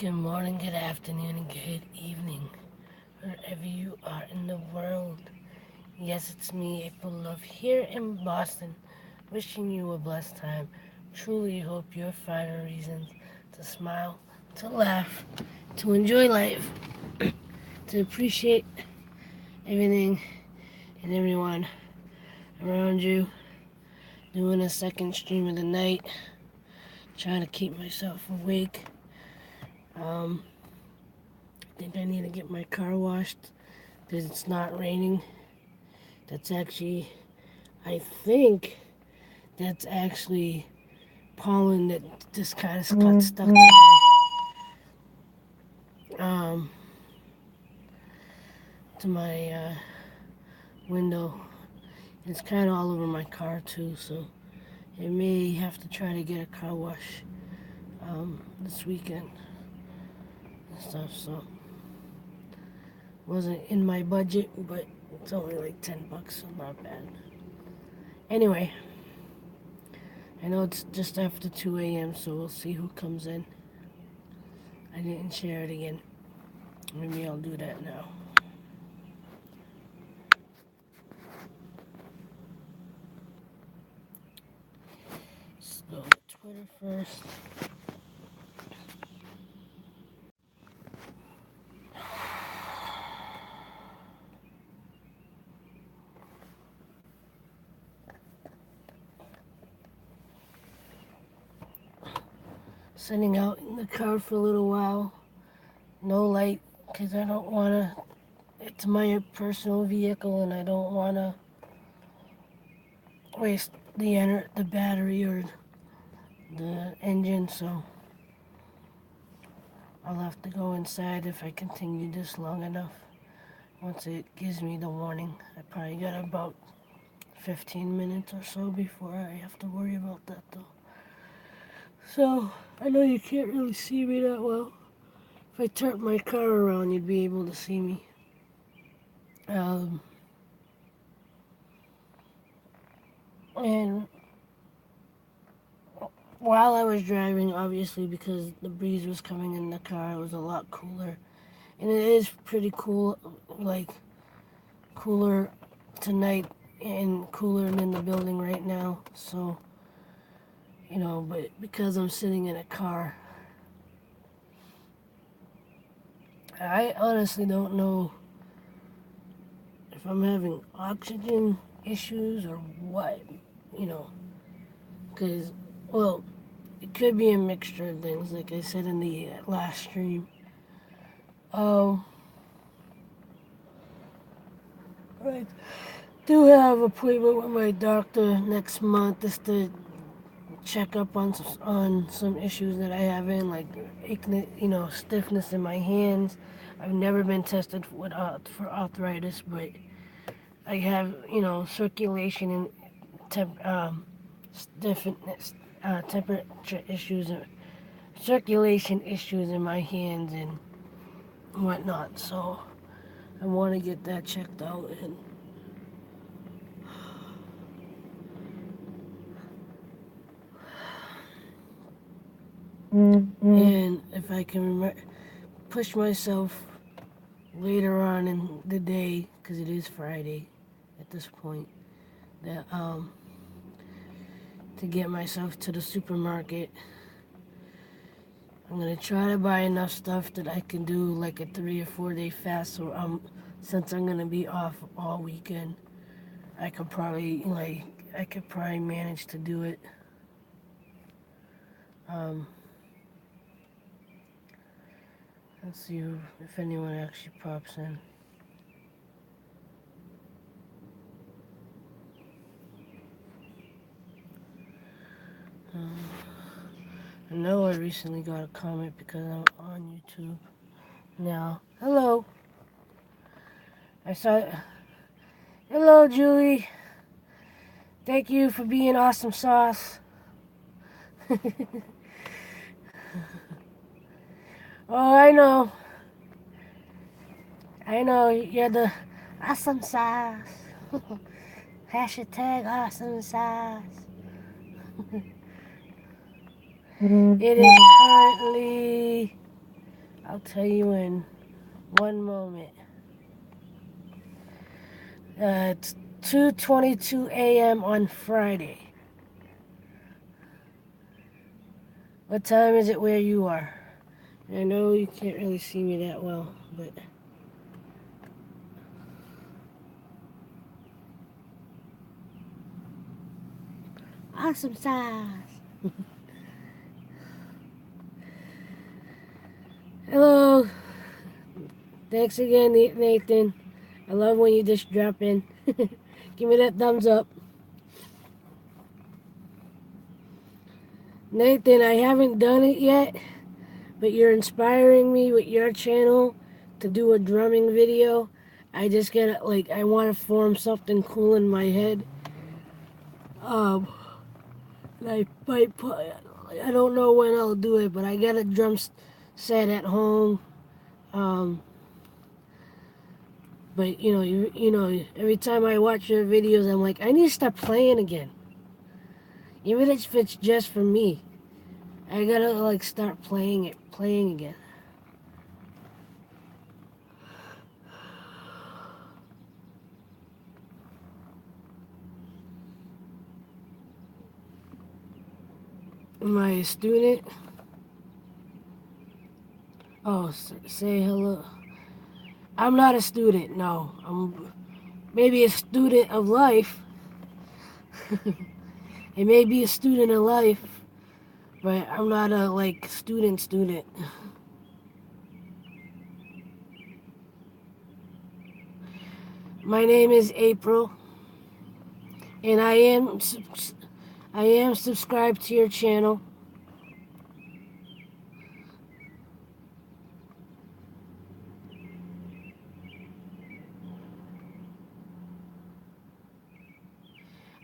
Good morning, good afternoon, and good evening, wherever you are in the world. Yes, it's me, April Love, here in Boston, wishing you a blessed time. Truly hope you're finding reasons to smile, to laugh, to enjoy life, to appreciate everything and everyone around you. Doing a second stream of the night, trying to keep myself awake. I think I need to get my car washed because it's not raining. That's actually, I think that's actually pollen that just kind of got stuck um, to my window. It's kind of all over my car too, so I may have to try to get a car wash this weekend and stuff. So wasn't in my budget, but it's only like $10, so not bad. Anyway, I know it's just after 2 a.m., so we'll see who comes in. I didn't share it again. Maybe I'll do that now. Let's go to Twitter first. Sitting out in the car for a little while. No light, because I don't want to. It's my personal vehicle, and I don't want to waste the battery or the engine. So I'll have to go inside if I continue this long enough. Once it gives me the warning, I probably got about 15 minutes or so before I have to worry about that, though. So I know you can't really see me that well. If I turn my car around, you'd be able to see me. And while I was driving, obviously, because the breeze was coming in the car, it was a lot cooler. And it is pretty cool, like cooler tonight and cooler in the building right now. So, but because I'm sitting in a car, I honestly don't know if I'm having oxygen issues or what, you know, because, well, it could be a mixture of things, like I said in the last stream. Um, I do have an appointment with my doctor next month just to check up on some issues that I have in, like stiffness in my hands. I've never been tested for arthritis, but I have, circulation and stiffness, temperature issues, and circulation issues in my hands and whatnot. So I want to get that checked out and if I can push myself later on in the day, because it is Friday at this point, that to get myself to the supermarket. I'm gonna try to buy enough stuff that I can do like a 3 or 4 day fast. So since I'm gonna be off all weekend, I could probably manage to do it. Um, let's see if anyone actually pops in. I know I recently got a comment because I'm on YouTube now. Hello. I saw. Hello, Julie. Thank you for being awesome sauce. Oh, I know. I know. You're the awesome sauce. Hashtag awesome sauce. It is currently I'll tell you in one moment. It's 2:22 a.m. on Friday. What time is it where you are? I know you can't really see me that well, but... Awesome sauce! Hello! Thanks again, Nathan. I love when you just drop in. Give me that thumbs up. Nathan, I haven't done it yet, but you're inspiring me with your channel to do a drumming video. I just gotta, I want to form something cool in my head. And I might put, I don't know when I'll do it, but I got a drum set at home. But you know, every time I watch your videos, I'm like, I need to start playing again. Even if it's just for me, I gotta start playing again. Am I a student? Oh, say hello. I'm not a student, no. I'm maybe a student of life. It may be a student of life, but I'm not a, student. My name is April, and I am subscribed to your channel.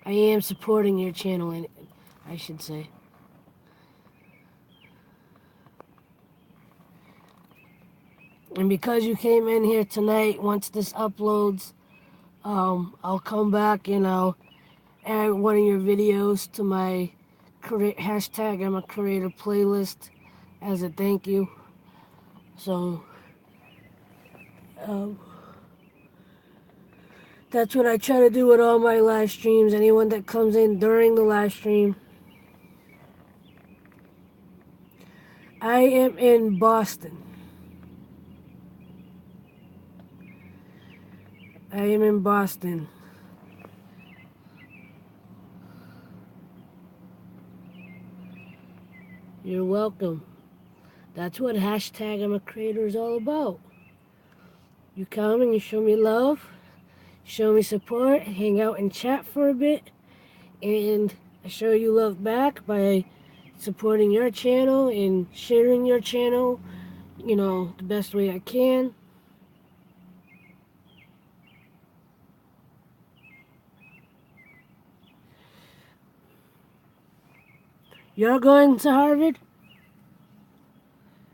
I am supporting your channel, I should say. And because you came in here tonight, once this uploads, I'll come back and I'll add one of your videos to my hashtag I'm a creator playlist as a thank you. So, that's what I try to do with all my live streams. Anyone that comes in during the live stream. I am in Boston. I am in Boston. You're welcome. That's what hashtag I'm a creator is all about. You come and you show me love, show me support, hang out and chat for a bit, and I show you love back by supporting your channel and sharing your channel, the best way I can. You're going to Harvard?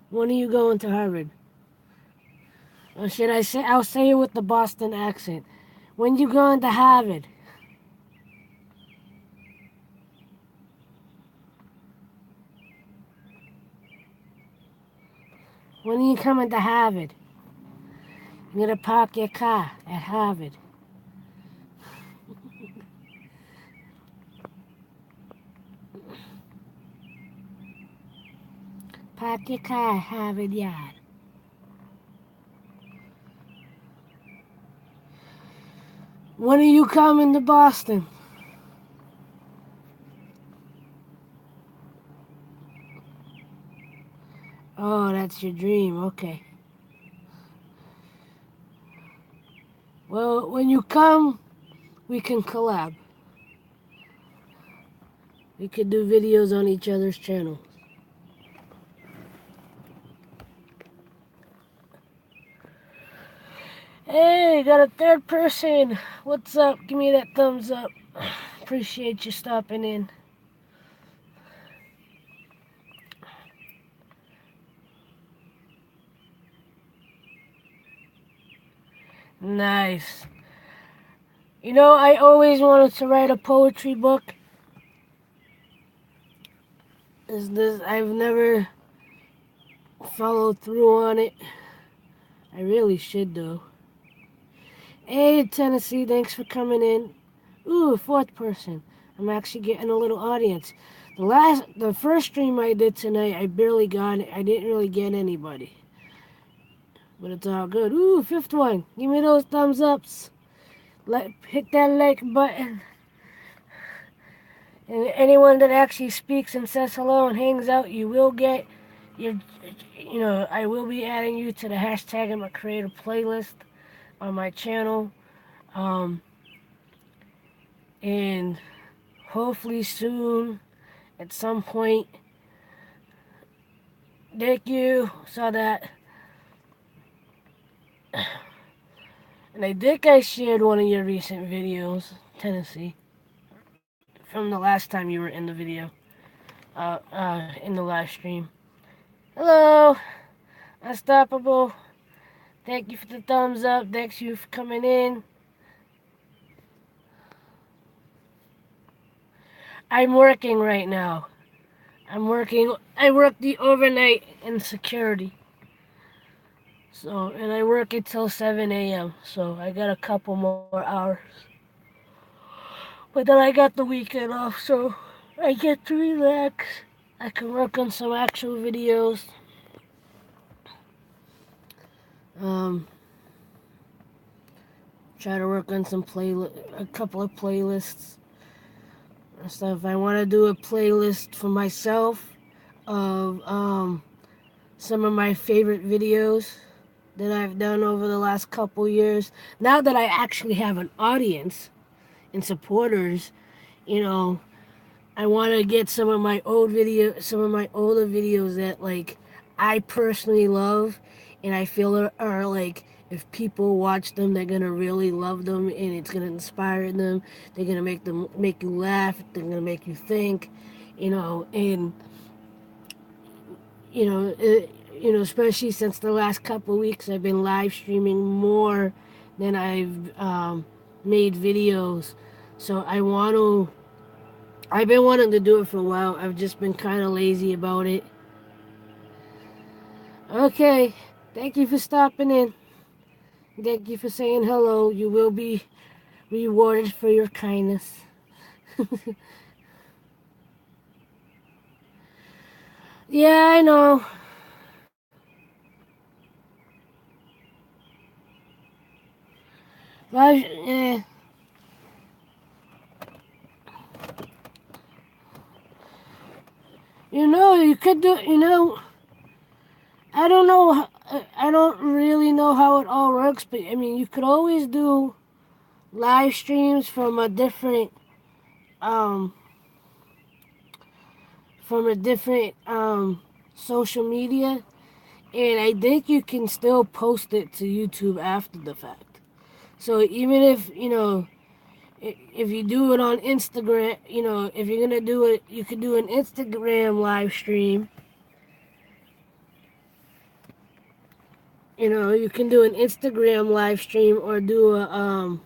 When are you going to Harvard? Or should I say, I'll say it with the Boston accent. When you going to Harvard? When are you coming to Harvard? You're going to park your car at Harvard. Park your car at Harvard Yard. When are you coming to Boston? Oh, that's your dream. Okay. Well, when you come, we can collab. We could do videos on each other's channels. Hey, got a third person. What's up? Give me that thumbs up. Appreciate you stopping in. Nice. I always wanted to write a poetry book. I've never follow through on it. I really should, though. Hey, Tennessee, thanks for coming in. Ooh, fourth person. I'm actually getting a little audience. The first stream I did tonight, I barely got it. I didn't really get anybody. But it's all good. Ooh, fifth one. Give me those thumbs ups. Hit that like button. And anyone that actually speaks and says hello and hangs out, you will get your, I will be adding you to the hashtag in my creator playlist on my channel. And hopefully soon, at some point, thank you, saw that. And I think I shared one of your recent videos, Tennessee, from the last time you were in the video, in the live stream. Hello, Unstoppable. Thank you for the thumbs up. Thanks you for coming in. I'm working right now. I work the overnight in security. So, and I work until 7 a.m. So I got a couple more hours. But then I got the weekend off, so I get to relax. I can work on some actual videos. Try to work on a couple of playlists and stuff. I want to do a playlist for myself of some of my favorite videos that I've done over the last couple years. Now that I actually have an audience and supporters, I want to get some of my older videos that like I personally love, and I feel are like if people watch them, they're gonna really love them, and it's gonna inspire them. They're gonna make you laugh. They're gonna make you think, and especially since the last couple of weeks, I've been live streaming more than I've made videos. So I've been wanting to do it for a while. I've just been kind of lazy about it. Okay, thank you for stopping in. Thank you for saying hello. You will be rewarded for your kindness. Yeah, I know. But, you could do, I don't know, I don't really know how it all works, but I mean, you could always do live streams from a different, social media, and I think you can still post it to YouTube after the fact. So even if you do it on Instagram, if you're gonna do it, you could do an Instagram live stream. You can do an Instagram live stream or do a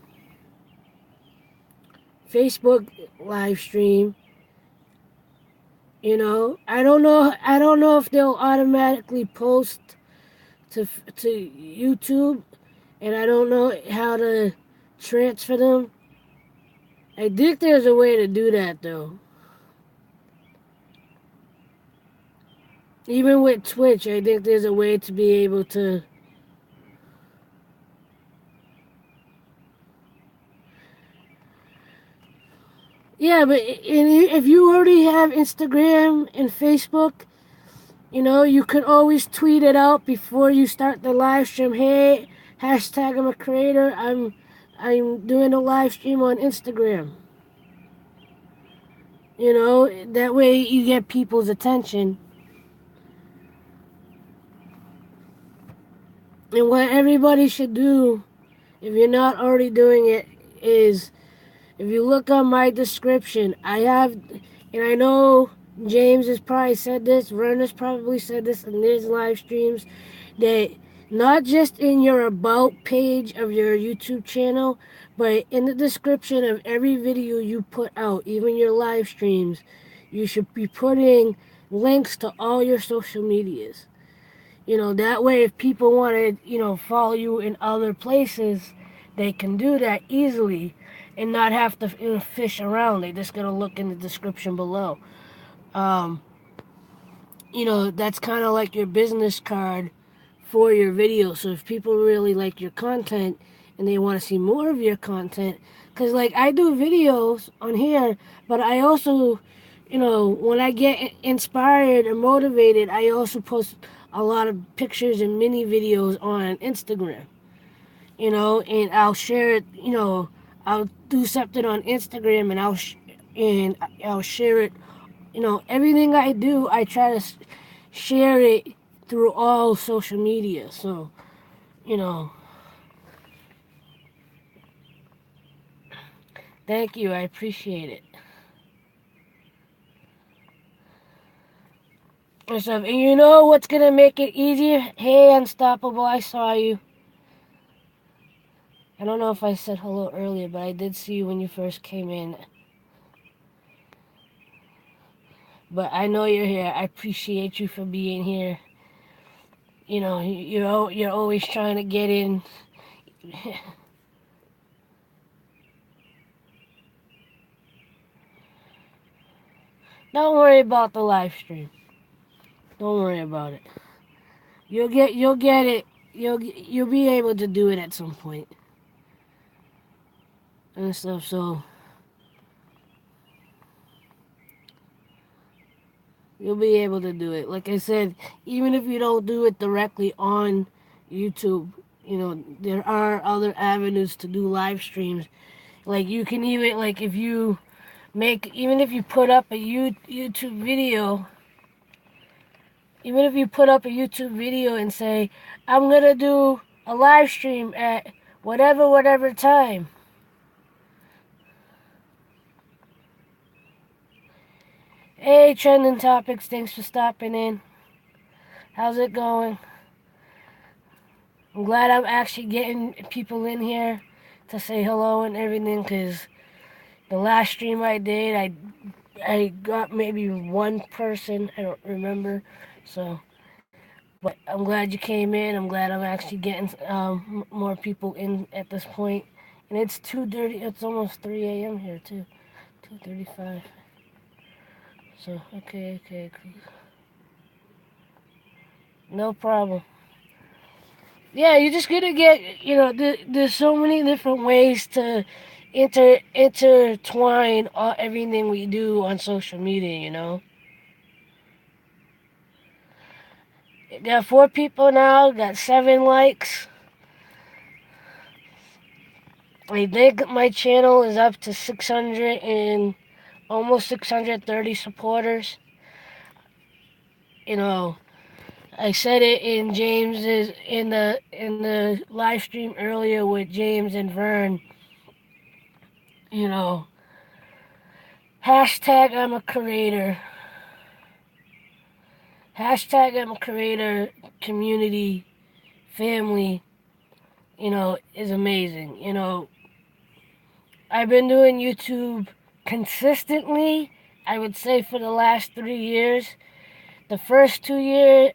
Facebook live stream. I don't know if they'll automatically post to YouTube, and I don't know how to transfer them. I think there's a way to do that though. Even with Twitch, I think there's a way to be able to. Yeah, but if you already have Instagram and Facebook, you could always tweet it out before you start the live stream. Hey, hashtag I'm a creator. I'm doing a live stream on Instagram. That way you get people's attention. And what everybody should do, if you're not already doing it, is if you look on my description, and I know James has probably said this, Verna's probably said this in his live streams, that not just in your about page of your YouTube channel, but in the description of every video you put out, even your live streams, you should be putting links to all your social medias. That way if people want to, follow you in other places, they can do that easily and not have to fish around. They just gotta look in the description below. Um, that's kind of like your business card for your video. So if people really like your content and they want to see more of your content, because like I do videos on here, but I also, when I get inspired or motivated, I also post a lot of pictures and mini videos on Instagram. And I'll share it. I'll do something on Instagram and I'll share it. Everything I do, I try to share it through all social media. So, you know, thank you. I appreciate it. And stuff. And you know what's gonna make it easier? Hey, Unstoppable, I saw you. I don't know if I said hello earlier, but I did see you when you first came in. But I know you're here. I appreciate you for being here. You're always trying to get in. Don't worry about the live stream. Don't worry about it. You'll get it. You'll be able to do it at some point and stuff. So you'll be able to do it. Like I said, even if you don't do it directly on YouTube, there are other avenues to do live streams. Like you can even if you even if you put up a YouTube video. Even if you put up a YouTube video and say, I'm gonna do a live stream at whatever time. Hey, Trending Topics, thanks for stopping in. How's it going? I'm glad I'm actually getting people in here to say hello and everything, because the last stream I did, I got maybe one person, I don't remember, so, but I'm glad you came in. I'm glad I'm actually getting more people in at this point. And it's 2:30, it's almost 3 a.m. here too, 2:35. So, okay, cool. No problem. Yeah, you're just gonna get, there's so many different ways to intertwine everything we do on social media. Got 4 people now, got 7 likes. I think my channel is up to 600 and almost 630 supporters. I said it in James's in the live stream earlier with James and Vern. You know, hashtag I'm a creator. Hashtag I'm a creator. Community, family. Is amazing. I've been doing YouTube consistently. I would say for the last 3 years. The first 2 years,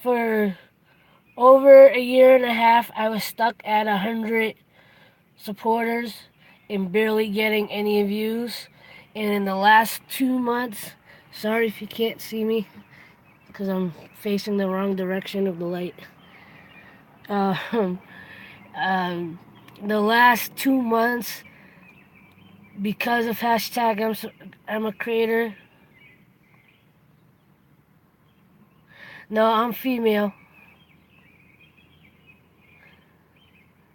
for over a year and a half, I was stuck at 100 supporters and barely getting any views. And in the last 2 months, sorry if you can't see me, because I'm facing the wrong direction of the light. Uh, um, the last 2 months, because of hashtag I'm a creator. No, I'm female.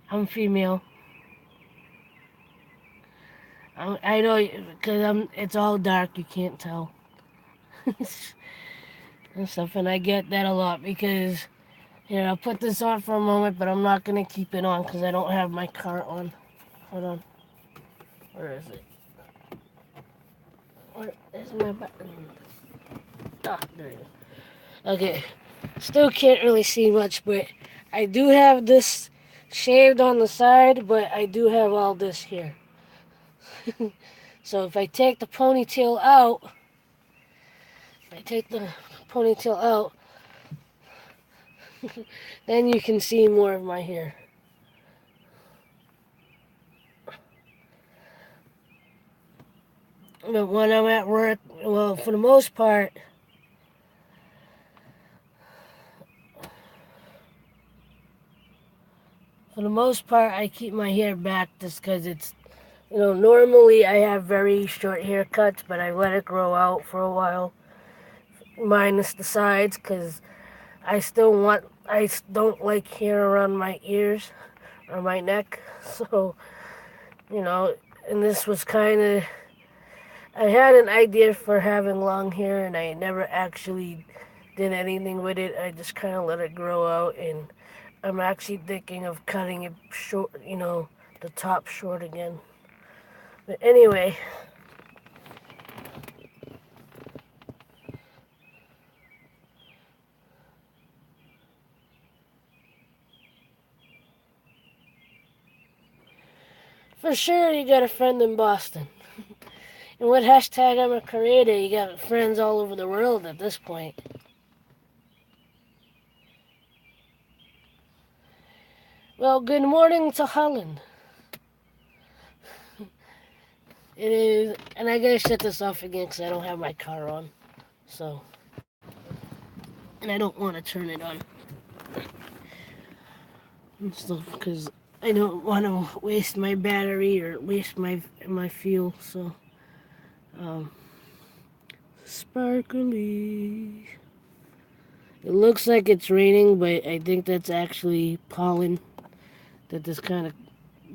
I'm female. I know, because it's all dark, you can't tell. And stuff, and I get that a lot because, I'll put this on for a moment, but I'm not going to keep it on because I don't have my car on. Hold on. Where is it? Where is my button? Ah, there it is. Okay. Still can't really see much, but I do have this shaved on the side, but I do have all this here. So if I take the ponytail out, Then you can see more of my hair. But when I'm at work, well, for the most part, I keep my hair back just because it's, normally I have very short haircuts, but I let it grow out for a while, minus the sides, because I don't like hair around my ears or my neck. So, you know, and this was kind of, I had an idea for having long hair, and I never actually did anything with it. I just kind of let it grow out, and I'm actually thinking of cutting it short, the top short again. But anyway, for sure you got a friend in Boston. And with hashtag I'm a creator, you got friends all over the world at this point. Well, good morning to Holland. It is, and I gotta shut this off again because I don't have my car on. So, and I don't want to turn it on and stuff because I don't want to waste my battery or waste my fuel. So, um, sparkly. It looks like it's raining, but I think that's actually pollen that just kind of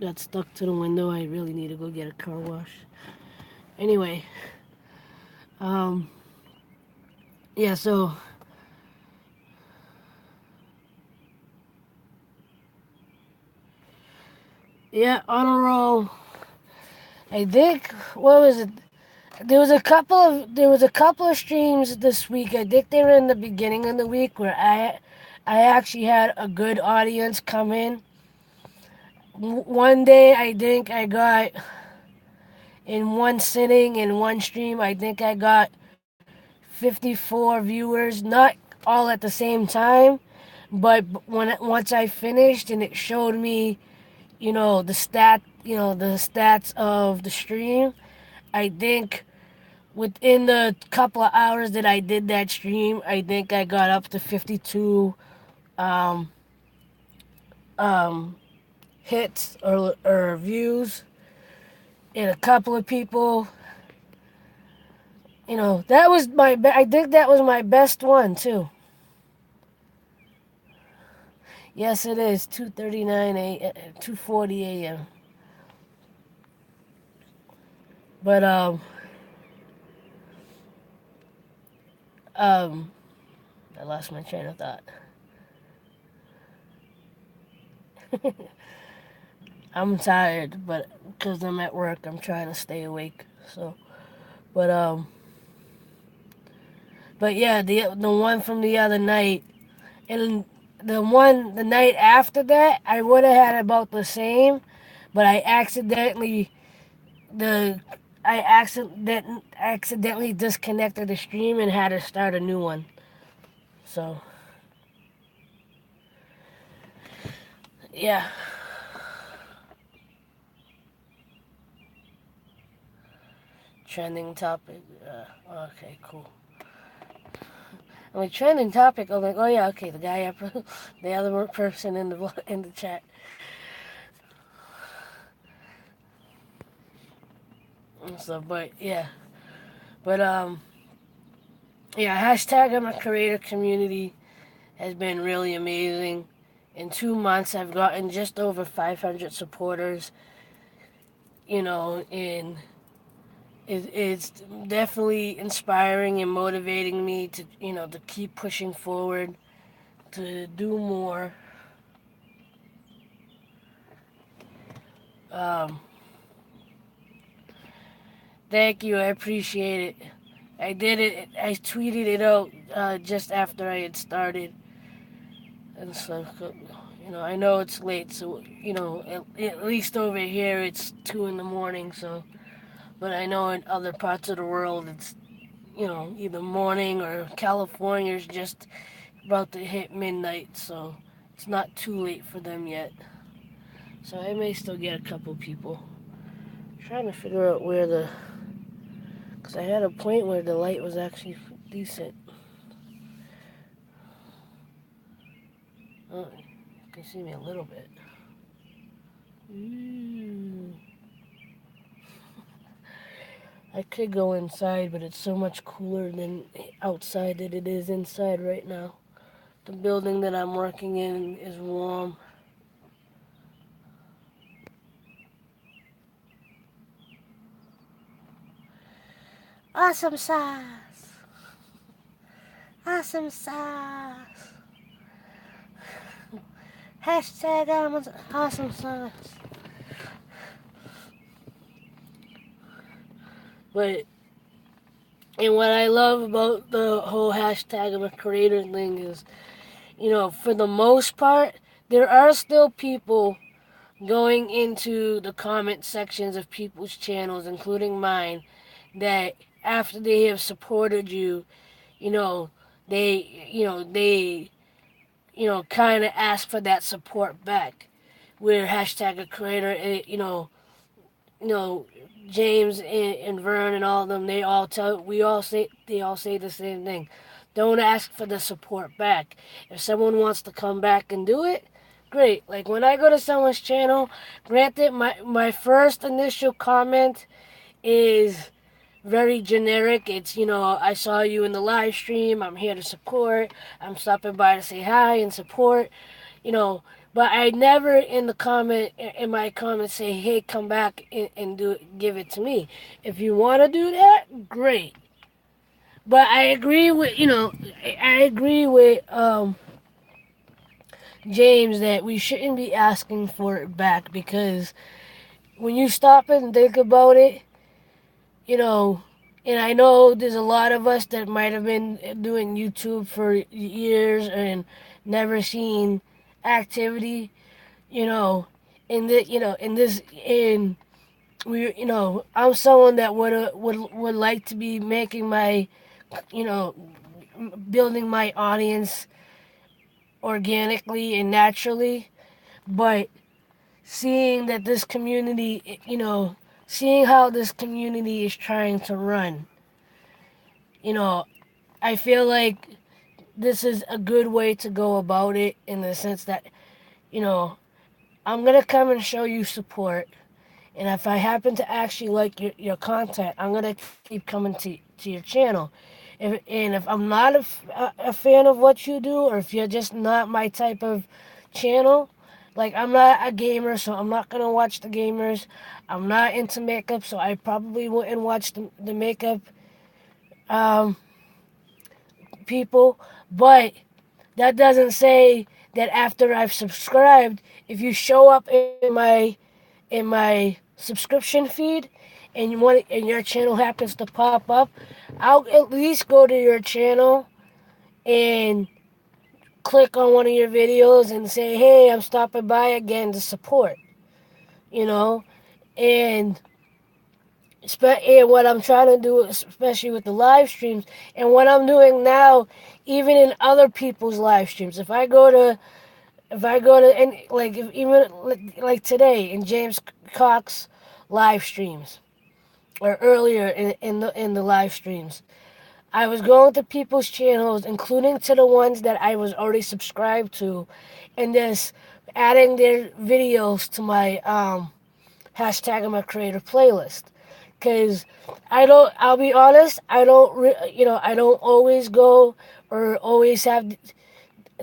got stuck to the window. I really need to go get a car wash. Anyway, um, yeah, so yeah, on a roll. I think what was it? There was a couple of streams this week. I think they were in the beginning of the week where I actually had a good audience come in. One day I think I got in one sitting in one stream. I think I got 54 viewers, not all at the same time, but once I finished and it showed me, the stats of the stream. I think within the couple of hours that I did that stream, I think I got up to 52 um, um, hits or views, and a couple of people. That was I think that was my best one too. Yes, it is 2:39 a 2:40 a.m. But um, I lost my train of thought. I'm tired, but because I'm at work, I'm trying to stay awake. So, but yeah, the one from the other night, and the night after that, I would have had about the same, but the I accidentally disconnected the stream and had to start a new one. So yeah, trending topic. Okay, cool. I mean, trending topic. I'm like, oh yeah, okay, the other person in the chat. And so, but yeah, but yeah, hashtag I'm a creator community has been really amazing. In 2 months, I've gotten just over 500 supporters. And it's definitely inspiring and motivating me to keep pushing forward, to do more. Um, Thank you, I appreciate it. I did it. I tweeted it out just after I had started, and so I know it's late, so at least over here it's 2 in the morning. So, but I know in other parts of the world it's either morning or California's just about to hit midnight, so it's not too late for them yet. So I may still get a couple people. Trying to figure out where the, because I had a point where the light was actually decent. Oh, you can see me a little bit. Ooh. I could go inside, but it's so much cooler than outside that it is inside right now. The building that I'm working in is warm. Awesome sauce! Awesome sauce! Hashtag awesome sauce. But, and what I love about the whole hashtag of a creator thing is, for the most part, there are still people going into the comment sections of people's channels, including mine, that after they have supported you, you know, they kind of ask for that support back. Where hashtag a creator, you know, James and Vern and all of them, they all say the same thing. Don't ask for the support back. If someone wants to come back and do it, great. Like when I go to someone's channel, granted, my first initial comment is very generic. It's, I saw you in the live stream. I'm here to support. I'm stopping by to say hi and support, you know. But I never in my comments say, hey, come back and give it to me. If you want to do that, great. But I agree with, I agree with James that we shouldn't be asking for it back because when you stop and think about it, you know, and I know there's a lot of us that might have been doing YouTube for years and never seen activity, you know, in this, in I'm someone that would like to be making my, you know, building my audience organically and naturally, but seeing that this community, seeing how this community is trying to run, you know, I feel like this is a good way to go about it in the sense that, you know, I'm going to come and show you support. And if I happen to actually like your content, I'm going to keep coming to your channel. If I'm not a fan of what you do, or if you're just not my type of channel, like I'm not a gamer, so I'm not going to watch the gamers. I'm not into makeup, so I probably wouldn't watch the makeup um, people. But that doesn't say that after I've subscribed, if you show up in my subscription feed and your channel happens to pop up, I'll at least go to your channel and click on one of your videos and say, "Hey, I'm stopping by again to support." You know, and and what I'm trying to do, especially with the live streams, and what I'm doing now, even in other people's live streams. If I go to and like if even like today in James Cox live streams or earlier in the live streams, I was going to people's channels, including to the ones that I was already subscribed to, and just adding their videos to my hashtag my creator playlist. Cause I'll be honest, I don't always go or always have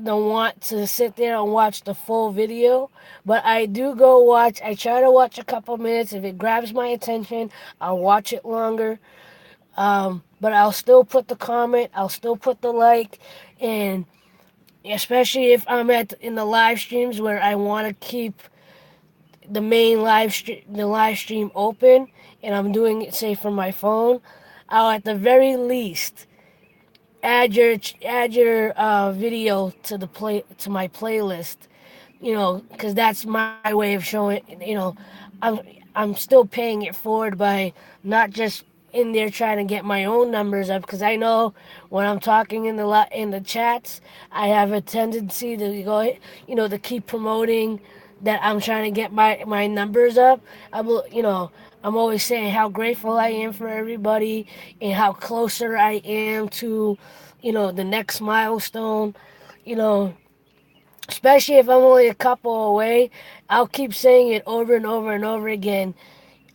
don't want to sit there and watch the full video, but I do go watch. I try to watch a couple minutes. If it grabs my attention, I'll watch it longer. But I'll still put the comment. I'll still put the like, and especially if I'm in the live streams where I want to keep the live stream open, and I'm doing it say from my phone, I'll at the very least add your video to my playlist, because that's my way of showing, I'm I'm still paying it forward by not just in there trying to get my own numbers up, because I know when I'm talking in the chats, I have a tendency to go, to keep promoting that I'm trying to get my numbers up. I'm always saying how grateful I am for everybody and how closer I am to, the next milestone. You know, especially if I'm only a couple away, I'll keep saying it over and over and over again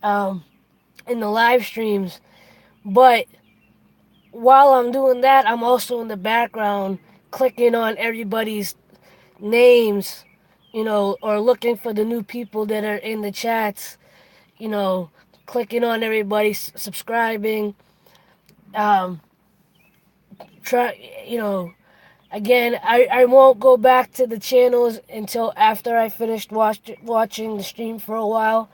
in the live streams. But while I'm doing that, I'm also in the background clicking on everybody's names, or looking for the new people that are in the chats, you know, clicking on everybody, subscribing. Um, try, again, I won't go back to the channels until after I finished watching the stream for a while,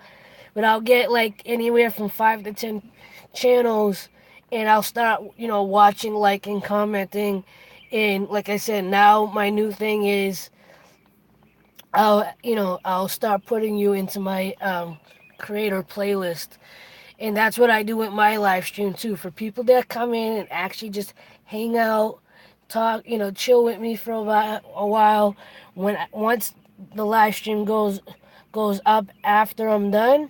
but I'll get like anywhere from 5 to 10 channels, and I'll start, watching, liking, commenting, and like I said, now my new thing is I'll start putting you into my creator playlist, and that's what I do with my live stream too. For people that come in and actually just hang out, talk, chill with me for a while. Once the live stream goes up after I'm done,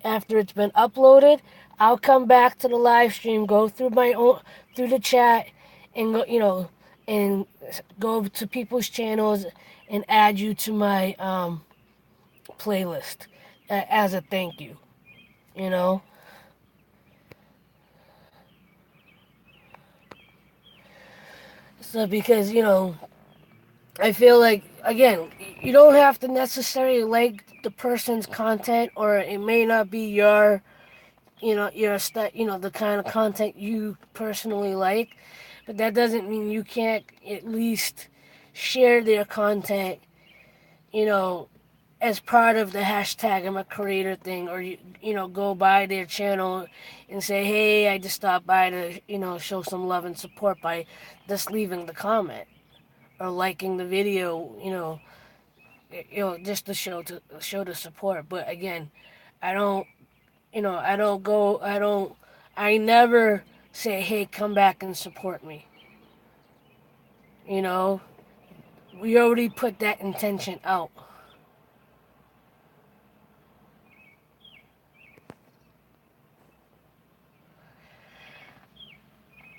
after it's been uploaded, I'll come back to the live stream, go through the chat, and and go to people's channels and add you to my playlist as a thank you. You know, so because I feel like, again, you don't have to necessarily like the person's content, or it may not be the kind of content you personally like, but that doesn't mean you can't at least share their content, you know, as part of the hashtag I'm a creator thing, or go by their channel and say, hey, I just stopped by to show some love and support by just leaving the comment or liking the video, just to show the support. But again, I don't I don't go, I never say, hey, come back and support me. You know, we already put that intention out.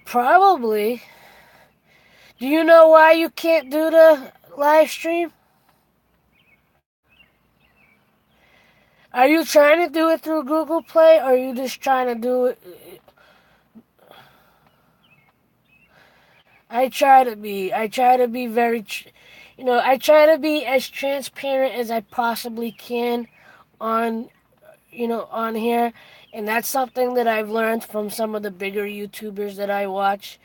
Probably. Do you know why you can't do the live stream? Are you trying to do it through Google Play, or are you just trying to do it? I try to be I try to be as transparent as I possibly can on, on here. And that's something that I've learned from some of the bigger YouTubers that I watch,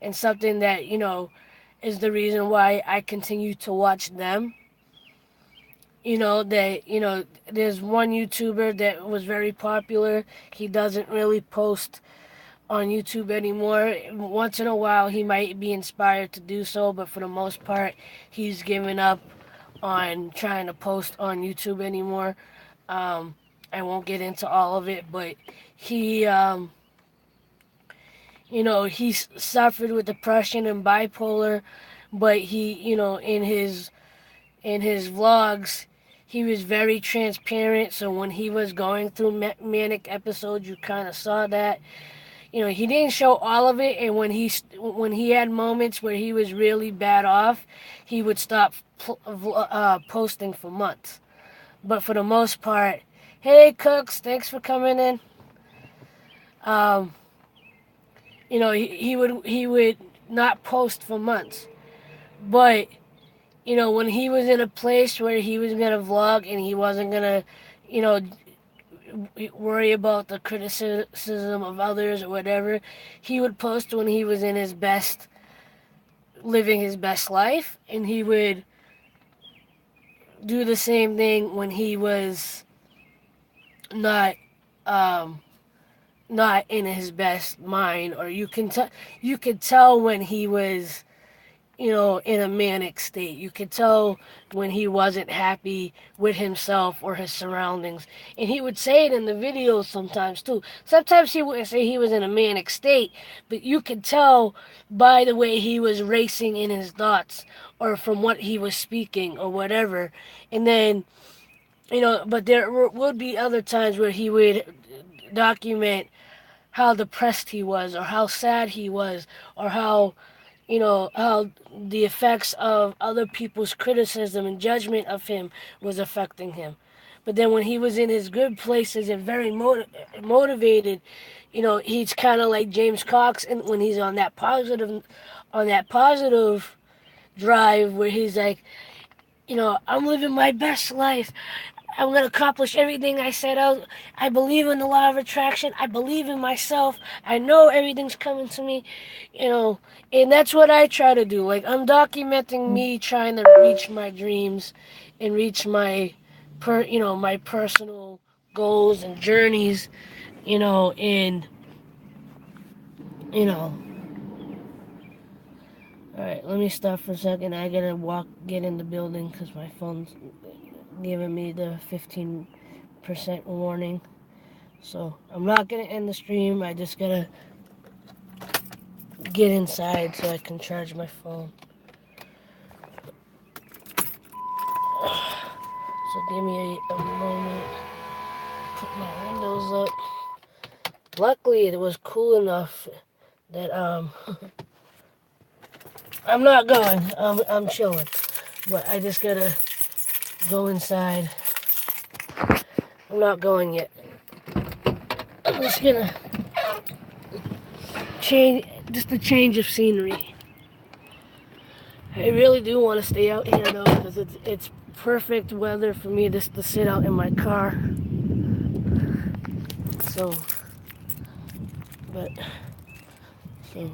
and something that, is the reason why I continue to watch them. There's one YouTuber that was very popular. He doesn't really post on YouTube anymore. Once in a while, he might be inspired to do so, but for the most part, he's given up on trying to post on YouTube anymore. Um, I won't get into all of it, but he, he suffered with depression and bipolar, but he, in his vlogs, he was very transparent. So when he was going through manic episodes, you kind of saw that. He didn't show all of it, and when he had moments where he was really bad off, he would stop posting for months. But for the most part, hey Cooks, thanks for coming in. Um, he would not post for months, but when he was in a place where he was gonna vlog and he wasn't gonna, you know, worry about the criticism of others or whatever, he would post when he was in his best, living his best life, and he would do the same thing when he was not um not in his best mind, or you could tell when he was in a manic state. You could tell when he wasn't happy with himself or his surroundings. And he would say it in the videos sometimes too. Sometimes he wouldn't say he was in a manic state, but you could tell by the way he was racing in his thoughts or from what he was speaking or whatever. And then, but there would be other times where he would document how depressed he was or how sad he was or how the effects of other people's criticism and judgment of him was affecting him. But then when he was in his good places and very motivated, he's kind of like James Cox, and when he's on that positive drive where he's like, I'm living my best life. I'm going to accomplish everything I set out. I believe in the law of attraction. I believe in myself. I know everything's coming to me, you know, and that's what I try to do. Like, I'm documenting me trying to reach my dreams and reach my personal goals and journeys, and, you know, all right, let me stop for a second. I gotta get in the building because my phone's giving me the 15% warning. So I'm not gonna end the stream. I just gotta get inside so I can charge my phone. So give me a moment. Put my windows up. Luckily, it was cool enough that I'm not going. I'm chilling, but I just gotta go inside. I'm not going yet. I'm just gonna change, just a change of scenery. I really do want to stay out here though, because it's perfect weather for me just to sit out in my car. So, but, so,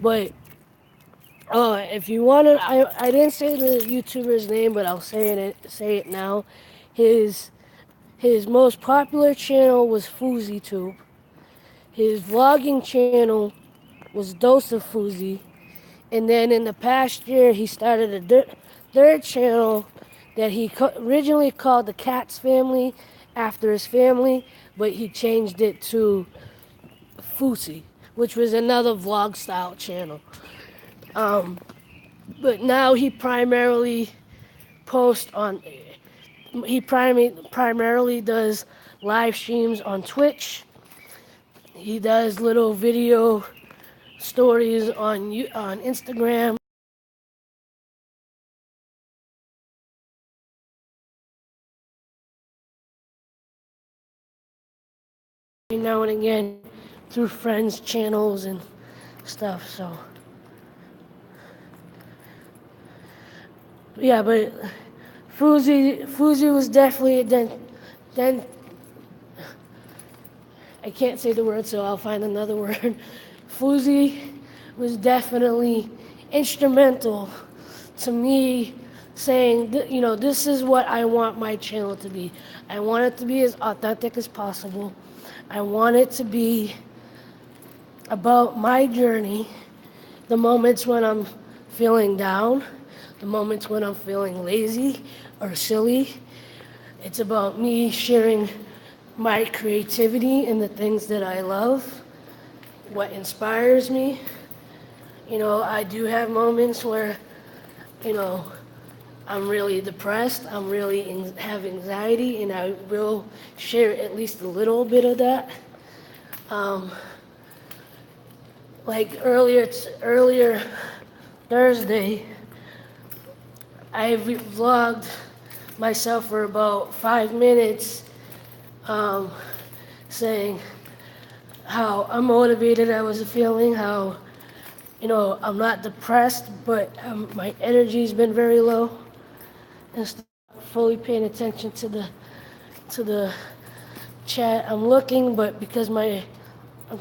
but, if you want to, I didn't say the YouTuber's name, but I'll say it now. His his most popular channel was FoozyTube. His vlogging channel was Dose of Foozy. And then in the past year, he started a third channel that he originally called the Cats Family after his family, but he changed it to Fousey, which was another vlog style channel. But now he primarily posts on, he primarily does live streams on Twitch. He does little video stories on Instagram. Now and again through friends' channels and stuff. So yeah, but Fuzi was definitely a then I can't say the word, so I'll find another word. Fuzi was definitely instrumental to me saying, this is what I want my channel to be. I want it to be as authentic as possible. I want it to be about my journey, the moments when I'm feeling down, the moments when I'm feeling lazy or silly. It's about me sharing my creativity and the things that I love, what inspires me. I do have moments where, I'm really depressed, I'm really have anxiety, and I will share at least a little bit of that. Like earlier Thursday, I vlogged myself for about 5 minutes, saying how unmotivated I was feeling, how I'm not depressed, but my energy's been very low, and fully paying attention to the chat. I'm looking, but because I'm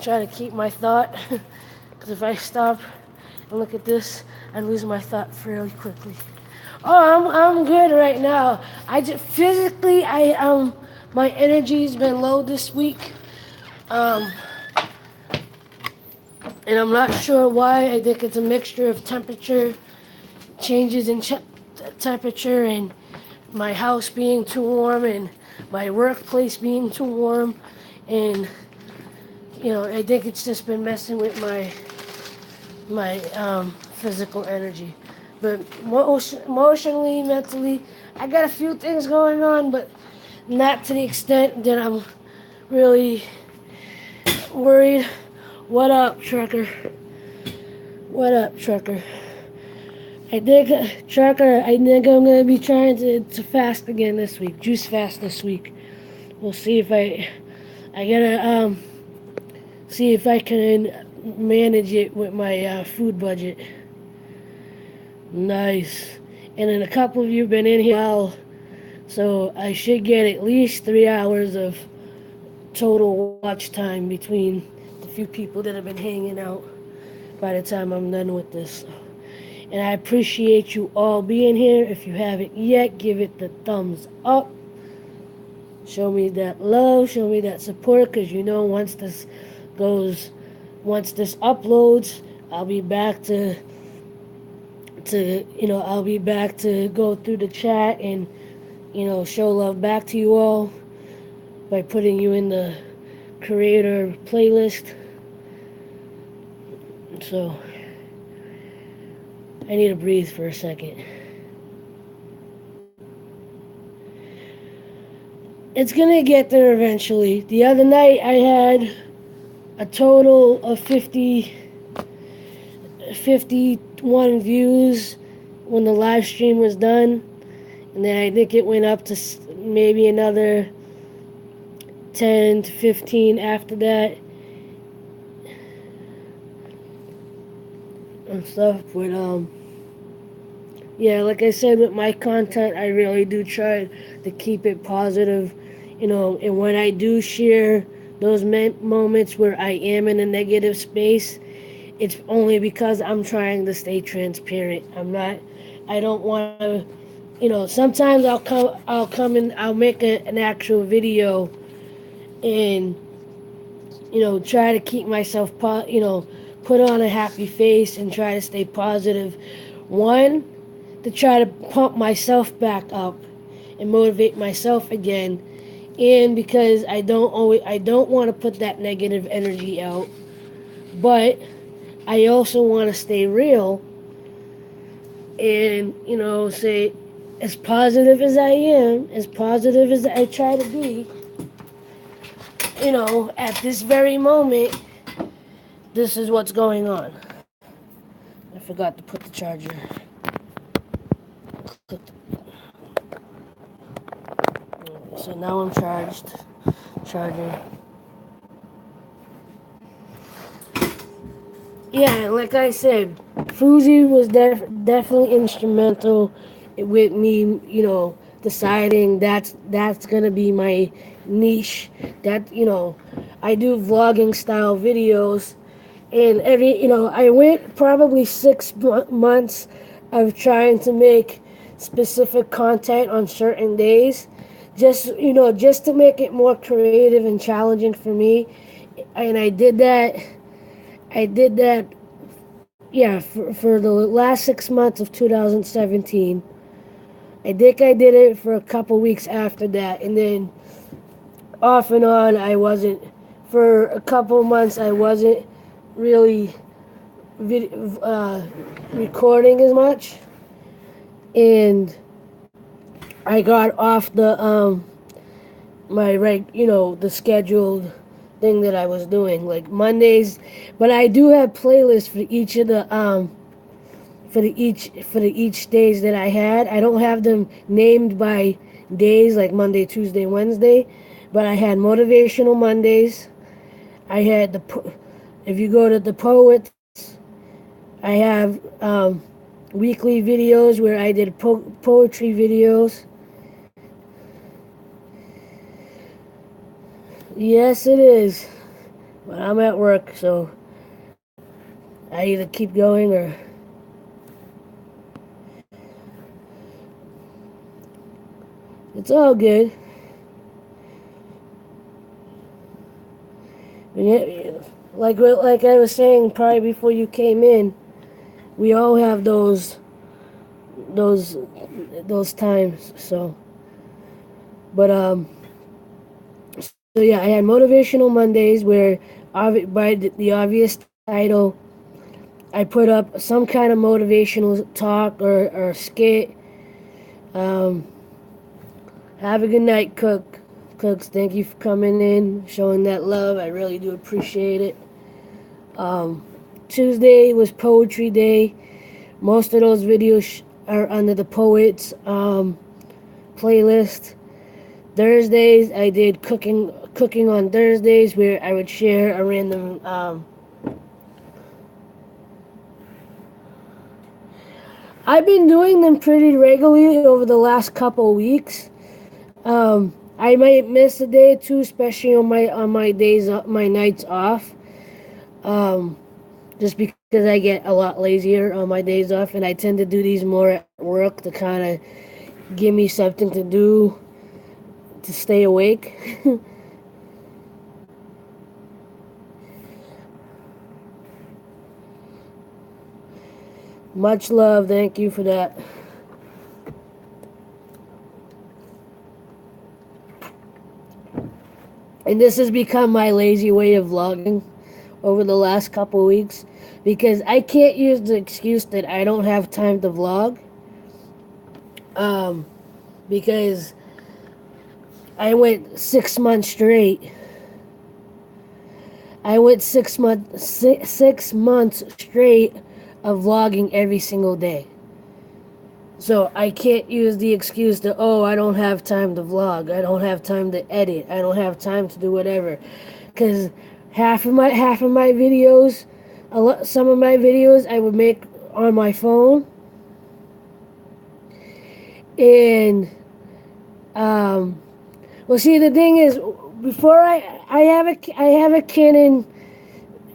trying to keep my thought, because if I stop and look at this, I lose my thought fairly quickly. Oh, I'm good right now. I just physically, my energy's been low this week, and and I'm not sure why. I think it's a mixture of temperature changes in temperature and my house being too warm and my workplace being too warm, and I think it's just been messing with my physical energy. But emotionally, mentally, I got a few things going on, but not to the extent that I'm really worried. What up, Trucker? What up, Trucker? Trucker, I think I'm going to be trying to fast again this week. Juice fast this week. We'll see if I gotta, see if I can manage it with my food budget. Nice. And then a couple of you have been in here well, so I should get at least 3 hours of total watch time between the few people that have been hanging out by the time I'm done with this. And I appreciate you all being here. If you haven't yet, give it the thumbs up. Show me that love, show me that support, because once this uploads, I'll be back to go through the chat and show love back to you all by putting you in the creator playlist. So I need to breathe for a second. It's gonna get there eventually. The other night I had a total of 51 views when the live stream was done, and then I think it went up to maybe another 10 to 15 after that and stuff. But yeah, like I said, with my content, I really do try to keep it positive, and when I do share those moments where I am in a negative space, it's only because I'm trying to stay transparent. I don't want to, sometimes I'll come and I'll make an actual video and, try to keep myself, put on a happy face and try to stay positive. One, to try to pump myself back up and motivate myself again, and because I don't want to put that negative energy out, but I also want to stay real and say, as positive as I am, as positive as I try to be, at this very moment, this is what's going on. I forgot to put the charger. So now I'm charging. Yeah, like I said, Fuzi was definitely instrumental with me, deciding that's gonna be my niche. That I do vlogging style videos, and I went probably 6 months of trying to make specific content on certain days, just to make it more creative and challenging for me, and I did that. Yeah, for the last 6 months of 2017. I think I did it for a couple weeks after that, and then off and on, for a couple months, I wasn't really recording as much, and I got off the the scheduled thing that I was doing, like Mondays, but I do have playlists for each of the for the each days that I had. I don't have them named by days like Monday, Tuesday, Wednesday, but I had motivational Mondays. I had if you go to the poets, I have weekly videos where I did poetry videos. Yes, it is. But I'm at work, so I either keep going or... It's all good. But yeah, like I was saying probably before you came in, we all have those those times. So, but so yeah, I had motivational Mondays where, by the obvious title, I put up some kind of motivational talk or skit. Um, have a good night, Cooks. Thank you for coming in, showing that love. I really do appreciate it. Um, Tuesday was Poetry Day. Most of those videos are under the Poets playlist. Thursdays, I did cooking on Thursdays, where I would share a random. I've been doing them pretty regularly over the last couple of weeks. I might miss a day or two, especially on my days, my nights off. Just because I get a lot lazier on my days off, and I tend to do these more at work to kind of give me something to do to stay awake. Much love, thank you for that. And this has become my lazy way of vlogging over the last couple weeks, because I can't use the excuse that I don't have time to vlog. Because I went 6 months straight. I went 6 months straight of vlogging every single day. So I can't use the excuse that, oh, I don't have time to vlog, I don't have time to edit, I don't have time to do whatever, because half of my videos, some of my videos I would make on my phone, and well, see, the thing is, before I have a Canon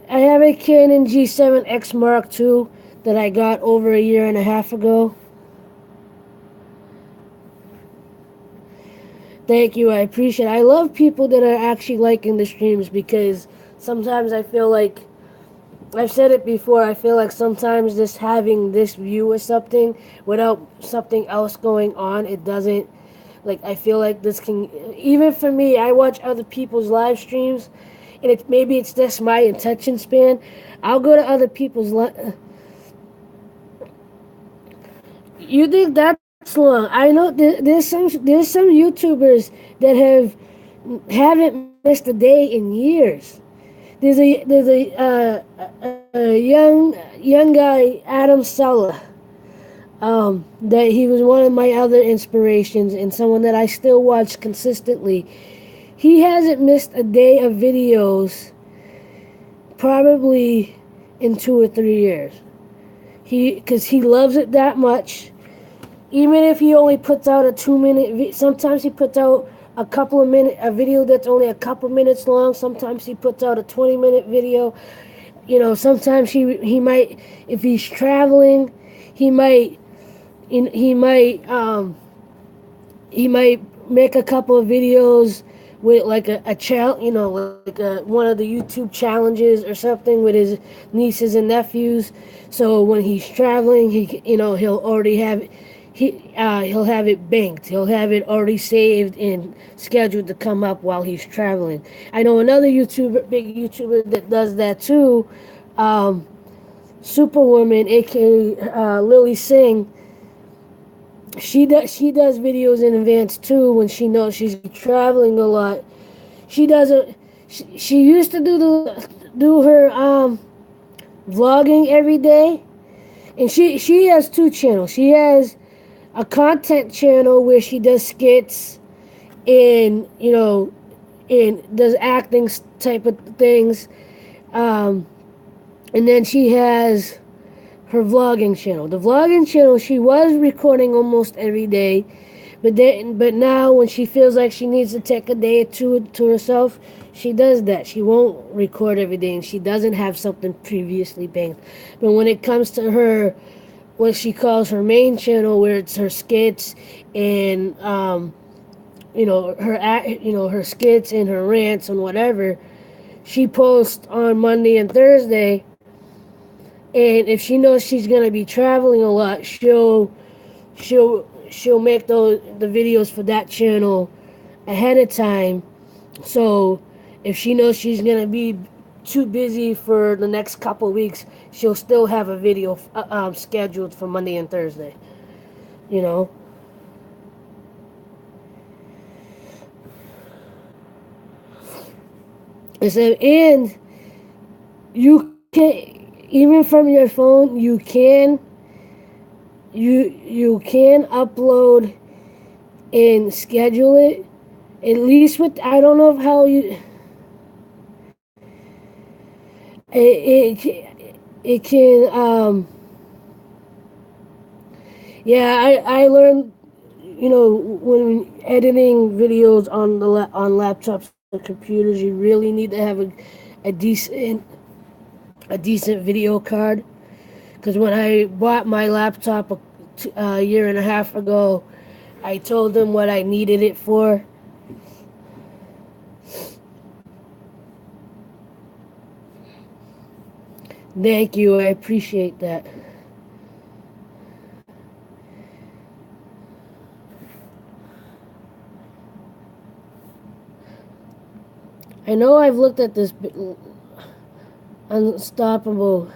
G7X Mark II that I got over a year and a half ago. Thank you, I appreciate it. I love people that are actually liking the streams, because sometimes I feel like, I've said it before, I feel like sometimes just having this view or something without something else going on, it doesn't, like, I feel like this can, even for me, I watch other people's live streams, and maybe it's just my attention span. I'll go to other people's You think that's long? I know there's some YouTubers that haven't missed a day in years. There's a young guy, Adam Sella. That he was one of my other inspirations, and someone that I still watch consistently. He hasn't missed a day of videos probably in 2 or 3 years. Because he loves it that much. Even if he only puts out a 2-minute, sometimes he puts out a video that's only a couple minutes long. Sometimes he puts out a 20-minute video. You know, sometimes he might, if he's traveling, he might make a couple of videos with like a challenge, like one of the YouTube challenges or something with his nieces and nephews. So when he's traveling, he'll already have he'll have it banked. He'll have it already saved and scheduled to come up while he's traveling. I know another big YouTuber that does that too, Superwoman, aka Lily Singh. She does videos in advance too when she knows she's traveling a lot. She doesn't. She used to do her vlogging every day, and she has two channels. She has a content channel where she does skits and and does acting type of things, and then she has her vlogging channel. The vlogging channel, she was recording almost every day, but now when she feels like she needs to take a day or two to herself, she does that. She won't record every day, and she doesn't have something previously banked. But when it comes to her, what she calls her main channel, where it's her skits and her skits and her rants and whatever, she posts on Monday and Thursday. And if she knows she's gonna be traveling a lot, she'll make the videos for that channel ahead of time. So if she knows she's gonna be too busy for the next couple weeks, she'll still have a video scheduled for Monday and Thursday. You know. And you can, even from your phone, you can upload and schedule it. At least with, I don't know how you it can yeah, I learned, when editing videos on on laptops or computers, you really need to have a decent a decent video card. Because when I bought my laptop a year and a half ago, I told them what I needed it for. Thank you, I appreciate that. I know I've looked at this Unstoppable.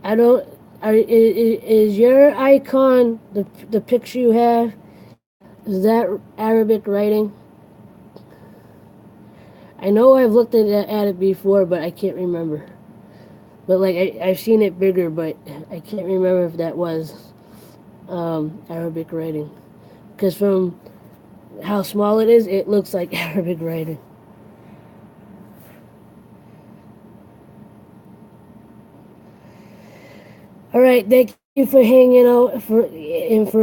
I don't. Is your icon the picture you have? Is that Arabic writing? I know I've looked at it before, but I can't remember. But like I've seen it bigger, but I can't remember if that was Arabic writing. Because from how small it is, it looks like Arabic writing. All right, thank you for hanging out for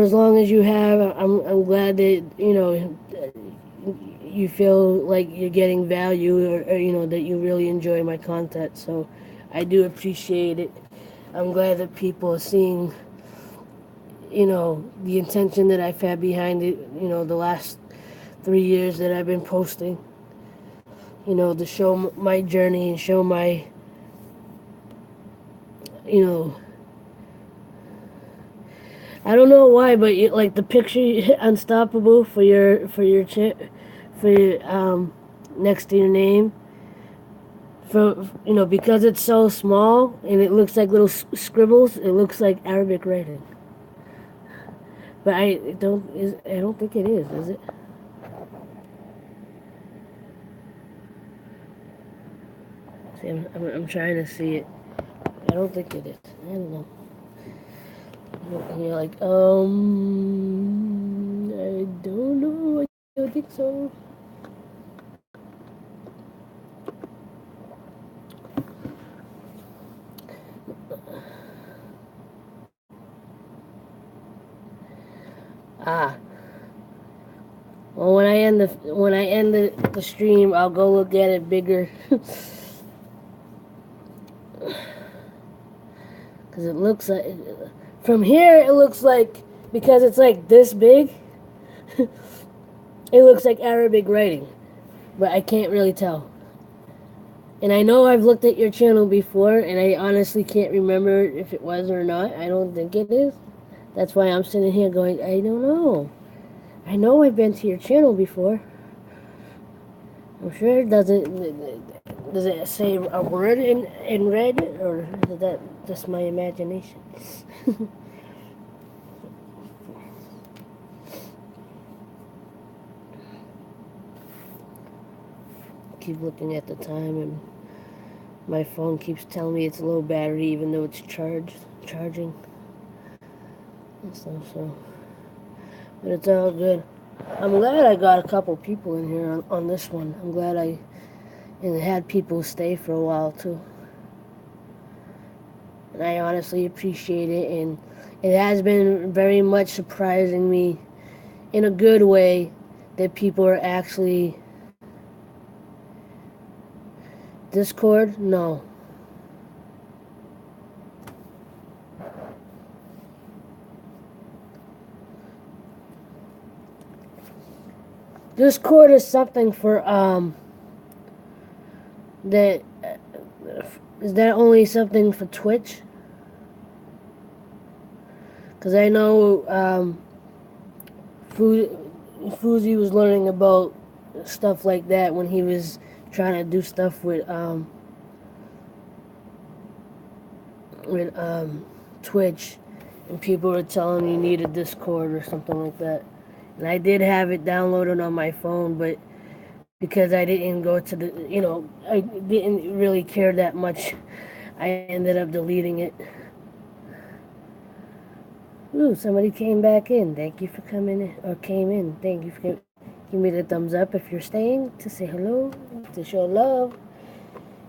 as long as you have. I'm glad that you feel like you're getting value, or that you really enjoy my content. So I do appreciate it. I'm glad that people are seeing the intention that I've had behind it. The last 3 years that I've been posting. To show my journey and show my you know I don't know why, but like the picture Unstoppable for your next to your name, for because it's so small and it looks like little scribbles. It looks like Arabic writing, but I don't think it is it? See, I'm trying to see it. I don't think it is. I don't know. And you're like, I don't know. I don't think so. Ah, well, when I end the stream, I'll go look at it bigger, because it looks like from here it looks like, because it's like this big, it looks like Arabic writing, but I can't really tell. And I know I've looked at your channel before, and I honestly can't remember if it was or not. I don't think it is. That's why I'm sitting here going, I don't know. I know I've been to your channel before. I'm sure it doesn't. Does it say a word in red, or is that just my imagination? Keep looking at the time, and my phone keeps telling me it's low battery, even though it's charging. And stuff, so, but it's all good. I'm glad I got a couple people in here on this one. I'm glad I had people stay for a while too. And I honestly appreciate it, and it has been very much surprising me in a good way that people are actually. Discord? No. Discord is something for That is that only something for Twitch? Because I know Fuzi was learning about stuff like that when he was trying to do stuff with Twitch, and people were telling him you need a Discord or something like that. And I did have it downloaded on my phone, but because I didn't go to I didn't really care that much, I ended up deleting it. Ooh, somebody came back in. Thank you for coming in, or came in. Thank you for give me the thumbs up if you're staying to say hello, to show love.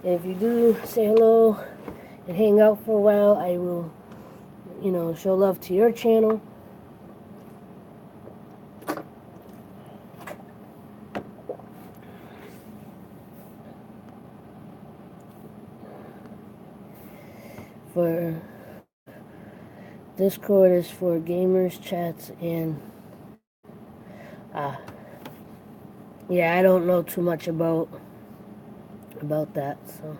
And if you do say hello and hang out for a while, I will, show love to your channel. For Discord is for gamers, chats, and ah, yeah, I don't know too much about that. So,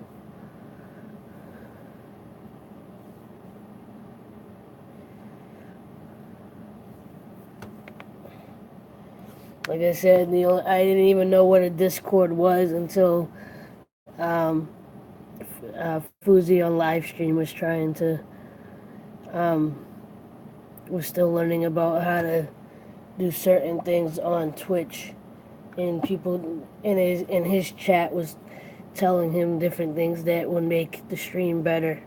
like I said, I didn't even know what a Discord was until um, Fuzi on live stream was trying to um, was still learning about how to do certain things on Twitch, and people in his chat was telling him different things that would make the stream better.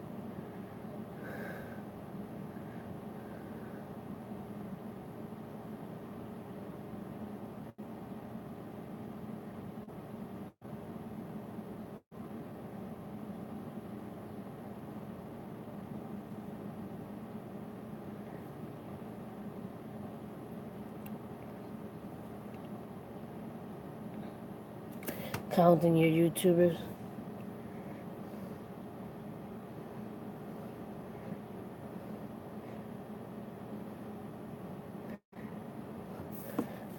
Counting your YouTubers.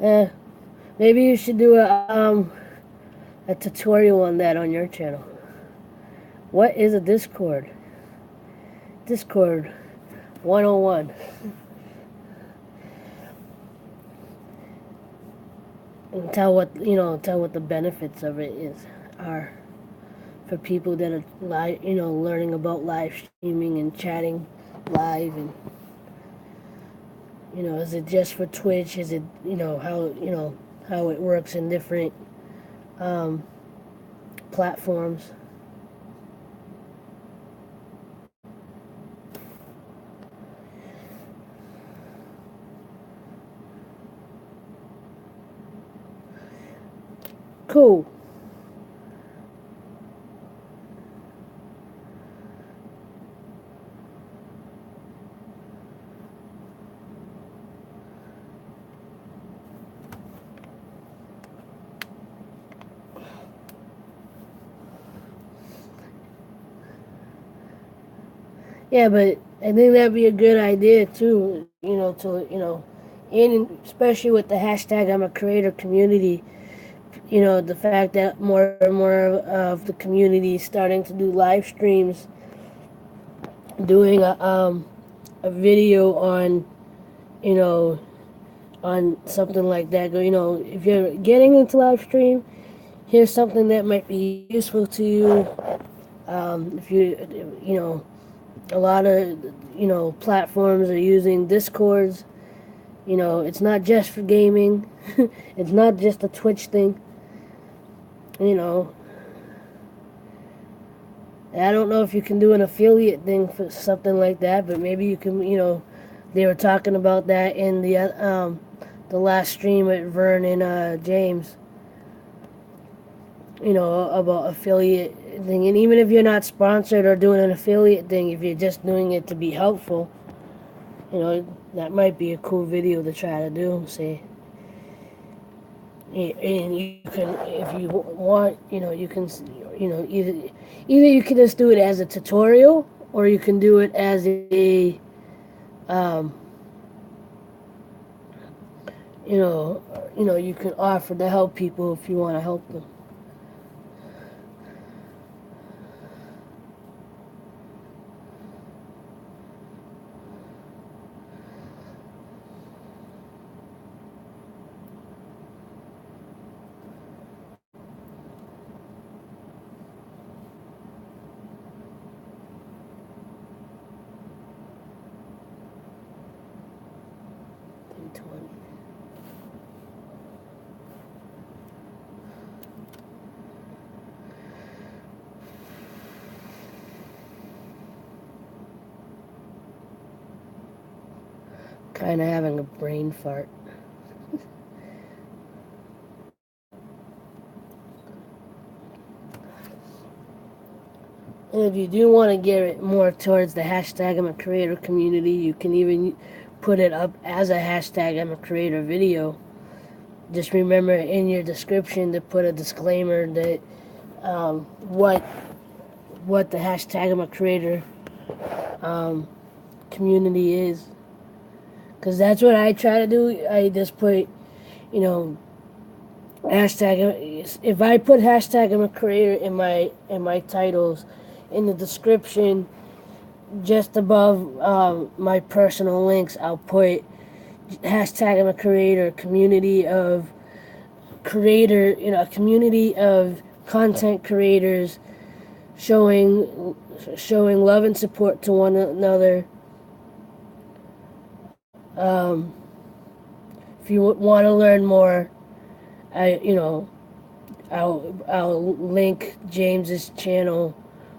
Eh, maybe you should do a tutorial on that on your channel. What is a Discord? Discord 101. And tell what the benefits of it are for people that are learning about live streaming and chatting live, and is it just for Twitch? Is it how it works in different um, platforms? Cool. Yeah, but I think that'd be a good idea too. And especially with the hashtag I'm a creator community. The fact that more and more of the community is starting to do live streams, doing a video on you know on something like that. If you're getting into live stream, here's something that might be useful to you. If a lot of platforms are using Discords. It's not just for gaming. It's not just a Twitch thing. You know, I don't know if you can do an affiliate thing for something like that, but maybe you can. They were talking about that in the last stream with Vern and James. About affiliate thing, and even if you're not sponsored or doing an affiliate thing, if you're just doing it to be helpful, that might be a cool video to try to do. Say, and you can, if you want, you can, either you can just do it as a tutorial, or you can do it as um, you can offer to help people if you want to help them. Kind of having a brain fart. And if you do want to get it more towards the hashtag I'm a creator community, you can even put it up as a hashtag I'm a creator video. Just remember in your description to put a disclaimer that what the hashtag I'm a creator community is, because that's what I try to do. I just put, you know, hashtag. If I put hashtag I'm a creator in my titles, in the description, just above my personal links, I'll put hashtag I'm a creator, community of creator, a community of content creators showing love and support to one another. If you want to learn more, I'll link James's channel,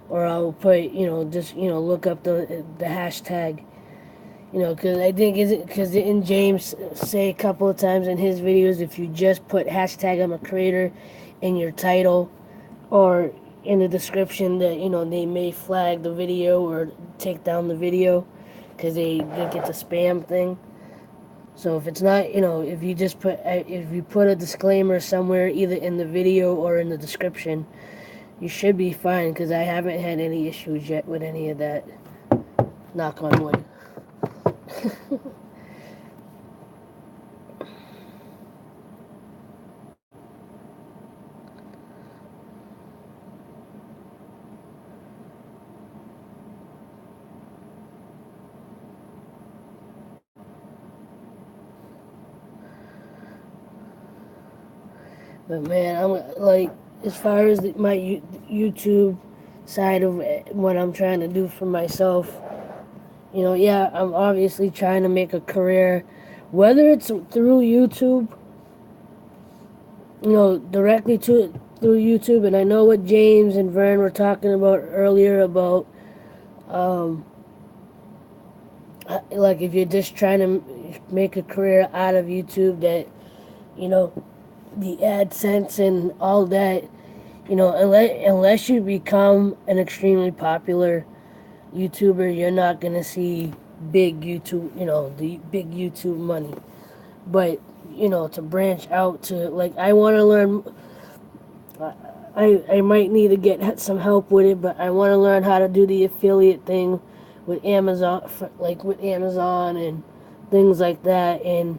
or I'll put just look up the hashtag. Because I think because didn't James say a couple of times in his videos, if you just put hashtag I'm a creator in your title or in the description, that they may flag the video or take down the video because they think it's a spam thing. So if it's not, if you just put a disclaimer somewhere, either in the video or in the description, you should be fine, because I haven't had any issues yet with any of that. Knock on wood. But man, I'm like, as far as my YouTube side of what I'm trying to do for myself, yeah, I'm obviously trying to make a career, whether it's through YouTube, directly through YouTube. And I know what James and Vern were talking about earlier about, like, if you're just trying to make a career out of YouTube, that, the AdSense and all that, unless you become an extremely popular YouTuber, you're not gonna see big YouTube, the big YouTube money. But to branch out to, like, I want to learn. I might need to get some help with it, but I want to learn how to do the affiliate thing with Amazon, with Amazon and things like that. And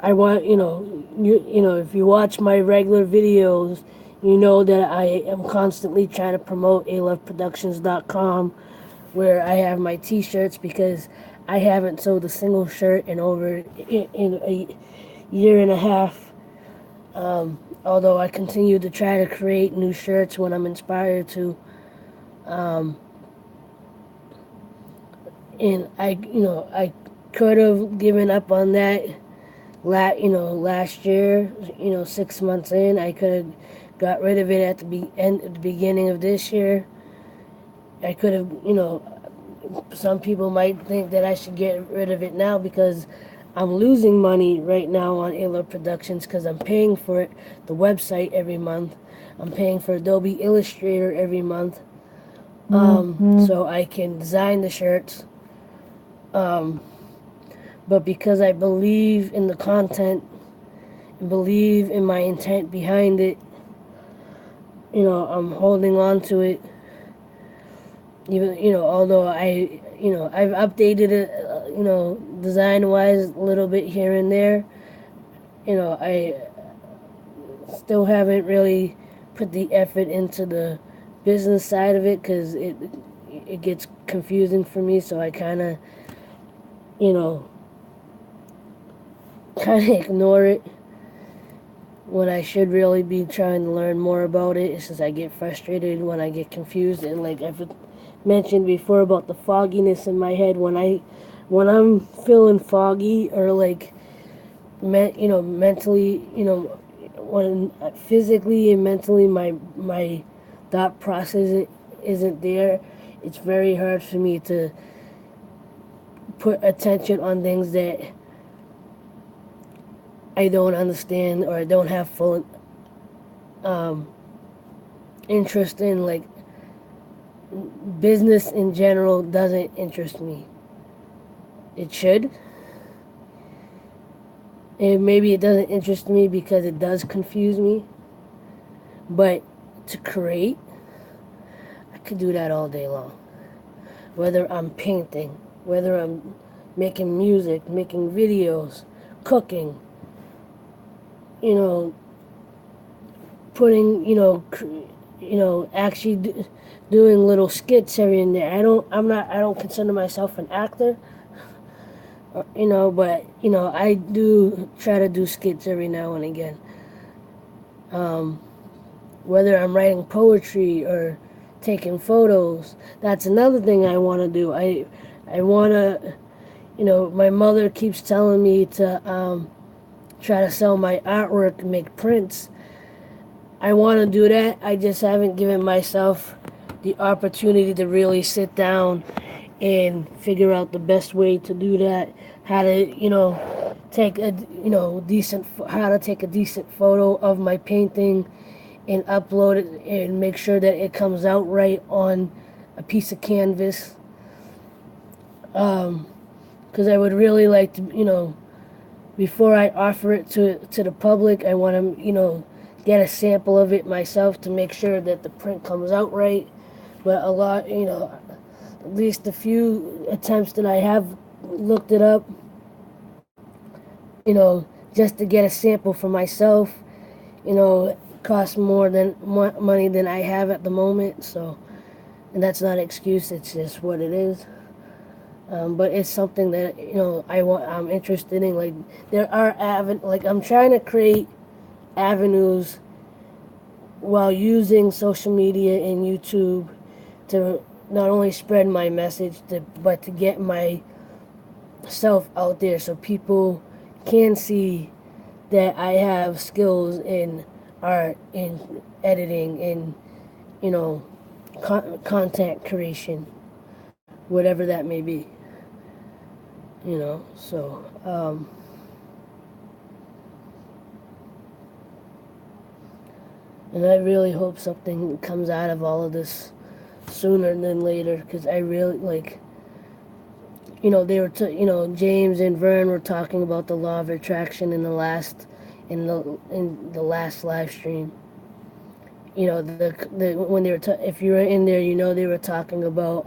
I want, if you watch my regular videos, you know that I am constantly trying to promote aloveproductions.com, where I have my t-shirts, because I haven't sold a single shirt in a year and a half. Although I continue to try to create new shirts when I'm inspired to. And I could have given up on that last year, 6 months in. I could have got rid of it at the beginning of this year. I could have, some people might think that I should get rid of it now, because I'm losing money right now on A-Love Productions, because I'm paying for it, the website, every month. I'm paying for Adobe Illustrator every month, so I can design the shirts. But because I believe in the content and believe in my intent behind it, I'm holding on to it. Even, although I've updated it, design-wise, a little bit here and there, I still haven't really put the effort into the business side of it, because it gets confusing for me. So I kind of, ignore it, when I should really be trying to learn more about it. It's just I get frustrated when I get confused, and like I've mentioned before about the fogginess in my head, when I'm feeling foggy, or like mentally, when physically and mentally my thought process isn't there, it's very hard for me to put attention on things that I don't understand or I don't have full um, interest in. Like, business in general doesn't interest me. It should. And maybe it doesn't interest me because it does confuse me. But to create, I could do that all day long. Whether I'm painting, whether I'm making music, making videos, cooking, you know, putting, actually doing little skits here and there. I don't consider myself an actor, but I do try to do skits every now and again. Whether I'm writing poetry or taking photos, that's another thing I want to do. I want to, my mother keeps telling me to try to sell my artwork and make prints. I want to do that. I just haven't given myself the opportunity to really sit down and figure out the best way to do that. How to, take a, how to take a decent photo of my painting and upload it and make sure that it comes out right on a piece of canvas. Because I would really like to, before I offer it to the public, I want to, get a sample of it myself to make sure that the print comes out right. But a lot, at least a few attempts that I have looked it up, just to get a sample for myself, costs more than money than I have at the moment. So, and that's not an excuse. It's just what it is. But it's something that I'm interested in. Like, there are I'm trying to create avenues while using social media and YouTube to not only spread my message, but to get myself out there so people can see that I have skills in art, in editing, in content creation, whatever that may be. So and I really hope something comes out of all of this sooner than later, because I really they were James and Vern were talking about the law of attraction in the last live stream. When they were if you were in there, they were talking about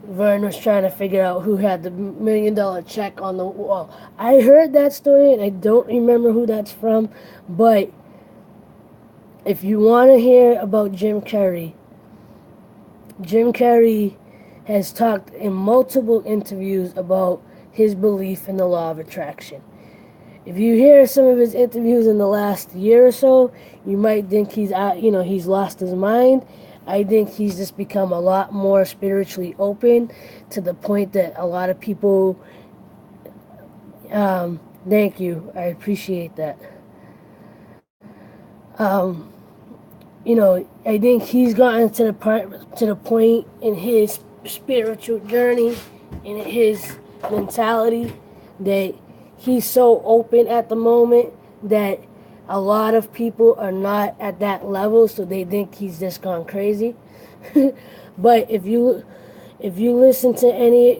Vern was trying to figure out who had the $1 million check on the wall. I heard that story and I don't remember who that's from, but if you want to hear about Jim Carrey has talked in multiple interviews about his belief in the law of attraction. If you hear some of his interviews in the last year or so, you might think he's lost his mind. I think he's just become a lot more spiritually open, to the point that a lot of people, thank you, I appreciate that. I think he's gotten to the point in his spiritual journey, in his mentality, that he's so open at the moment that a lot of people are not at that level, so they think he's just gone crazy. But if you listen to any,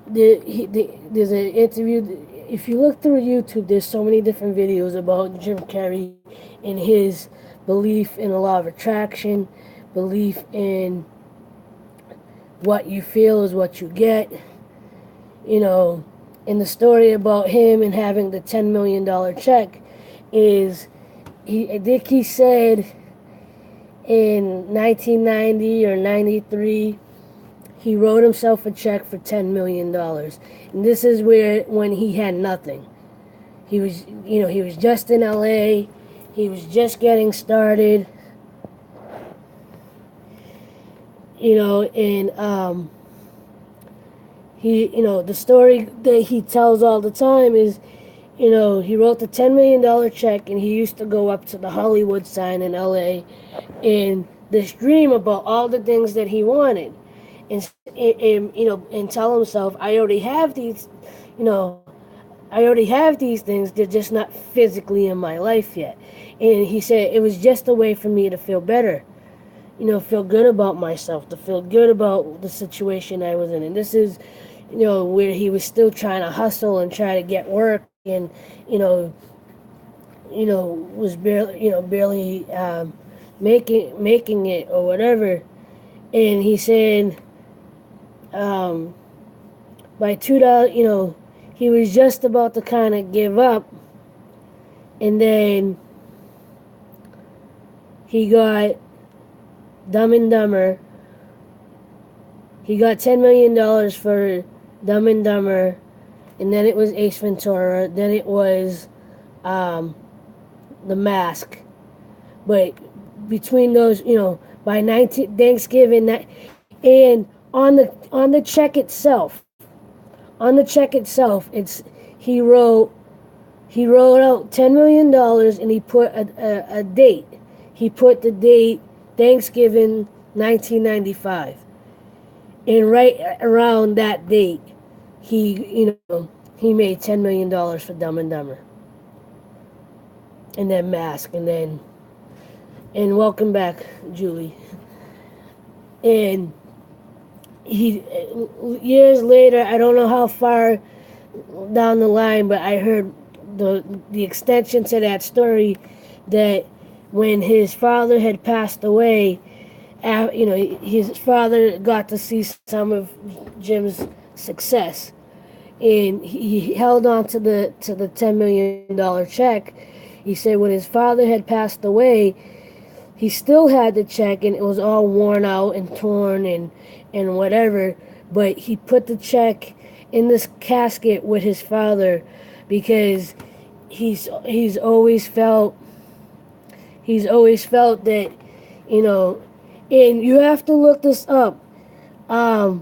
there's an interview. If you look through YouTube, there's so many different videos about Jim Carrey and his belief in the law of attraction, belief in what you feel is what you get. In the story about him and having the $10 million check, I think he said in 1990 or 93, he wrote himself a check for $10 million. And this is when he had nothing. He was just in LA. He was just getting started. And the story that he tells all the time is, he wrote the $10 million check, and he used to go up to the Hollywood sign in LA and this dream about all the things that he wanted. and tell himself, I already have these, you know, I already have these things. They're just not physically in my life yet. And he said it was just a way for me to feel better, feel good about myself, to feel good about the situation I was in. And this is, where he was still trying to hustle and try to get work, and you know, was barely making it or whatever. And he said, um, by $2, he was just about to kind of give up, and then he got Dumb and Dumber. He got $10 million for Dumb and Dumber, and then it was Ace Ventura. Then it was um, The Mask. But between those, by Thanksgiving, and on the check itself, he wrote he wrote out $10 million, and he put a date. He put the date Thanksgiving 1995, and right around that date, he made $10 million for Dumb and Dumber, and then Mask, and welcome back, Julie. And he years later, I don't know how far down the line, but I heard the extension to that story, that when his father had passed away, his father got to see some of Jim's success, and he held on to the $10 million check. He said when his father had passed away, he still had the check, and it was all worn out and torn and whatever, but he put the check in this casket with his father, because he's always felt that, and you have to look this up. I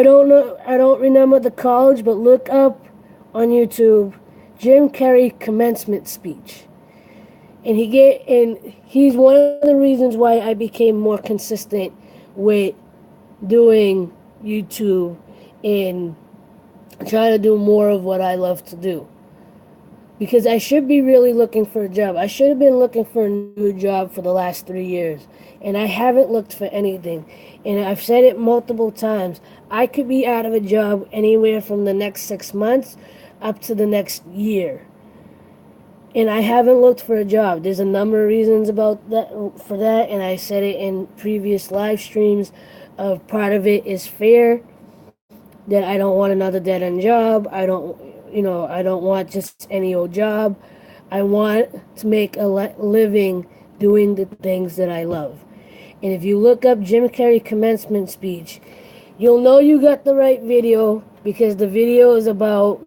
don't remember the college, but look up on YouTube Jim Carrey commencement speech. And he's one of the reasons why I became more consistent with doing YouTube and trying to do more of what I love to do. Because I should be really looking for a job. I should have been looking for a new job for the last 3 years, and I haven't looked for anything. And I've said it multiple times. I could be out of a job anywhere from the next 6 months up to the next year. And I haven't looked for a job. There's a number of reasons about that, and I said it in previous live streams. Part of it is fear, that I don't want another dead-end job. I don't want just any old job. I want to make a living doing the things that I love. And if you look up Jim Carrey commencement speech, you'll know you got the right video, because the video is about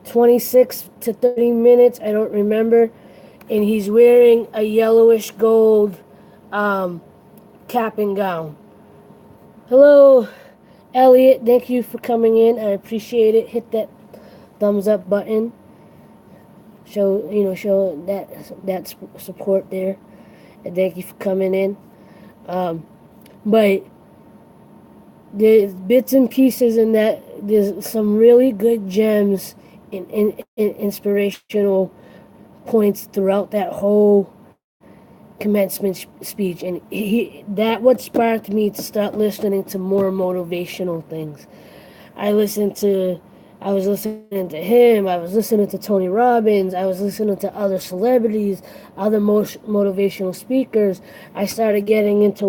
26 to 30 minutes, I don't remember, and he's wearing a yellowish gold cap and gown. Hello, Elliot, thank you for coming in. I appreciate it. Hit that thumbs up button. Show that support there, and thank you for coming in. But there's bits and pieces in that. There's some really good gems in inspirational points throughout that whole commencement speech, and that what sparked me to start listening to more motivational things. I was listening to him, I was listening to Tony Robbins, I was listening to other celebrities, other motivational speakers. I started getting into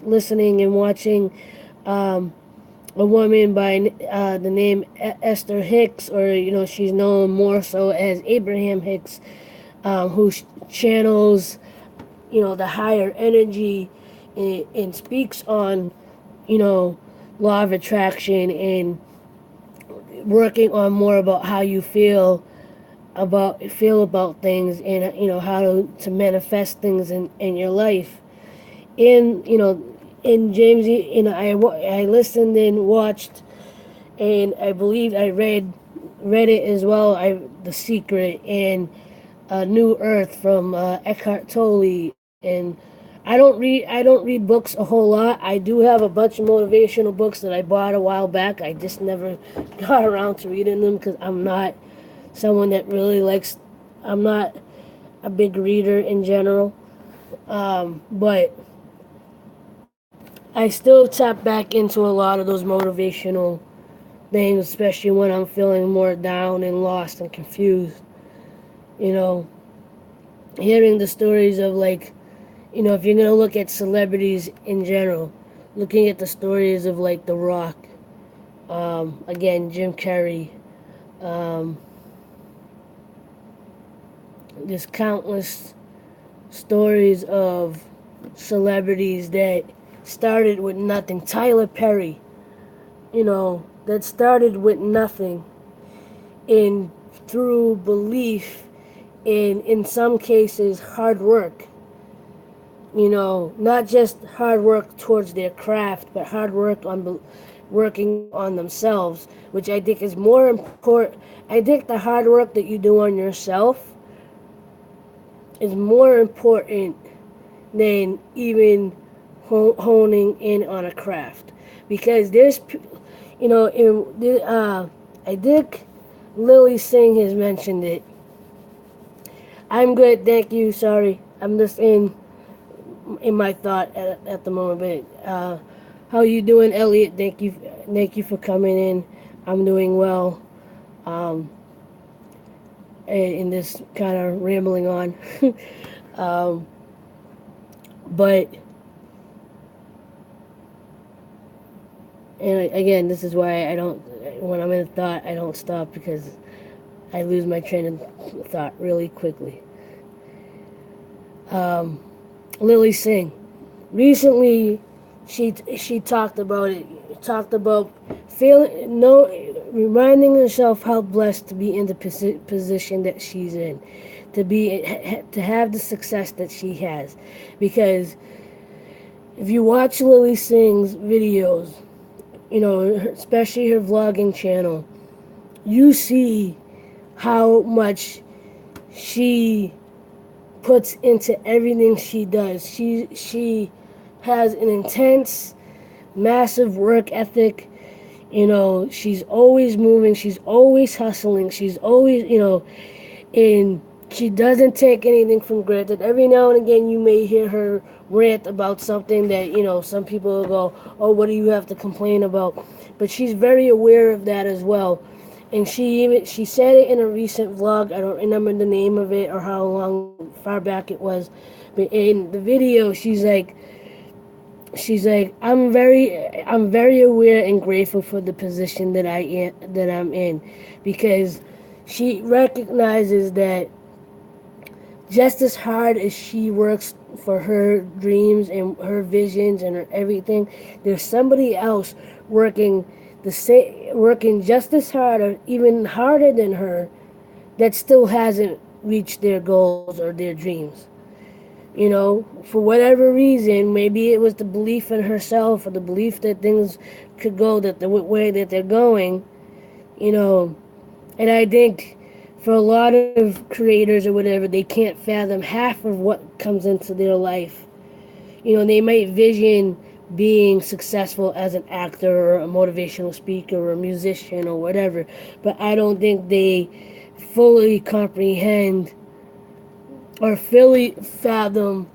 listening and watching a woman by the name Esther Hicks, or she's known more so as Abraham Hicks, who channels the higher energy, and speaks on law of attraction, and working on more about how you feel about things, and how to manifest things in your life. And in James, I listened and watched, and I believe I read it as well. The Secret and New Earth from Eckhart Tolle, and I don't read books a whole lot. I do have a bunch of motivational books that I bought a while back. I just never got around to reading them because I'm not someone that really likes. I'm not a big reader in general. But I still tap back into a lot of those motivational things, especially when I'm feeling more down and lost and confused. You know, hearing the stories of like, if you're gonna look at celebrities in general, looking at the stories of like The Rock, again Jim Carrey, um, there's countless stories of celebrities that started with nothing. Tyler Perry, that started with nothing, and through belief and in some cases hard work. Not just hard work towards their craft, but hard work on working on themselves, which I think is more important. I think the hard work that you do on yourself is more important than even honing in on a craft, because I think Lily Singh has mentioned it. I'm good, thank you. Sorry, I'm just in my thought at the moment. But how you doing, Elliot? Thank you for coming in. I'm doing well. Um, in this kind of rambling on, um, but and again, this is why I don't. When I'm in a thought, I don't stop because I lose my train of thought really quickly. Um, Lily Singh. Recently, she talked about it. Talked about feeling no, reminding herself how blessed to be in the position that she's in, to have the success that she has, because if you watch Lily Singh's videos, especially her vlogging channel, you see how much she puts into everything she does. She has an intense, massive work ethic. She's always moving. She's always hustling. She's always, and she doesn't take anything for granted. Every now and again, you may hear her rant about something that, some people will go, "Oh, what do you have to complain about?" But she's very aware of that as well. And she said it in a recent vlog. I don't remember the name of it or how long far back it was, but in the video, she's like, I'm very aware and grateful for the position that I'm in, because she recognizes that just as hard as she works for her dreams and her visions and her everything, there's somebody else working just as hard or even harder than her, that still hasn't reached their goals or their dreams. For whatever reason, maybe it was the belief in herself or the belief that things could go that the way that they're going, you know. And I think for a lot of creators or whatever, they can't fathom half of what comes into their life. They might vision being successful as an actor or a motivational speaker or a musician or whatever, but I don't think they fully comprehend or fully fathom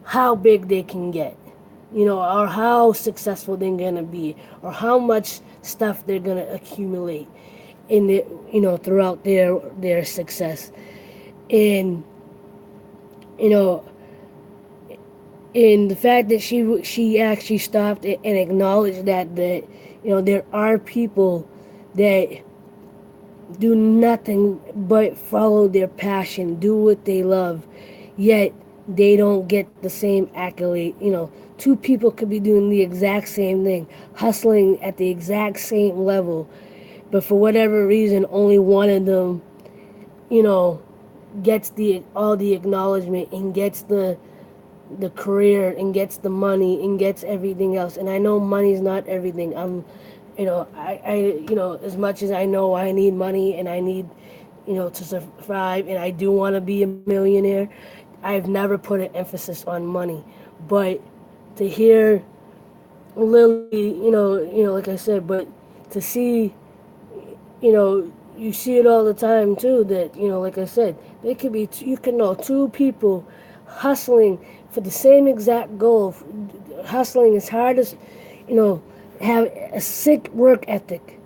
how big they can get, or how successful they're gonna be, or how much stuff they're gonna accumulate in the, throughout their success. And you know, in the fact that she actually stopped and acknowledged that there are people that do nothing but follow their passion, do what they love, yet they don't get the same accolade. Two people could be doing the exact same thing, hustling at the exact same level, but for whatever reason, only one of them, you know, gets all the acknowledgement and gets the career and gets the money and gets everything else. And I know money's not everything. As much as I know I need money and I need, to survive, and I do want to be a millionaire. I've never put an emphasis on money, but to hear Lily, like I said, but to see, you see it all the time too. That like I said, there could be you can know two people hustling for the same exact goal, hustling as hard as, you know, have a sick work ethic.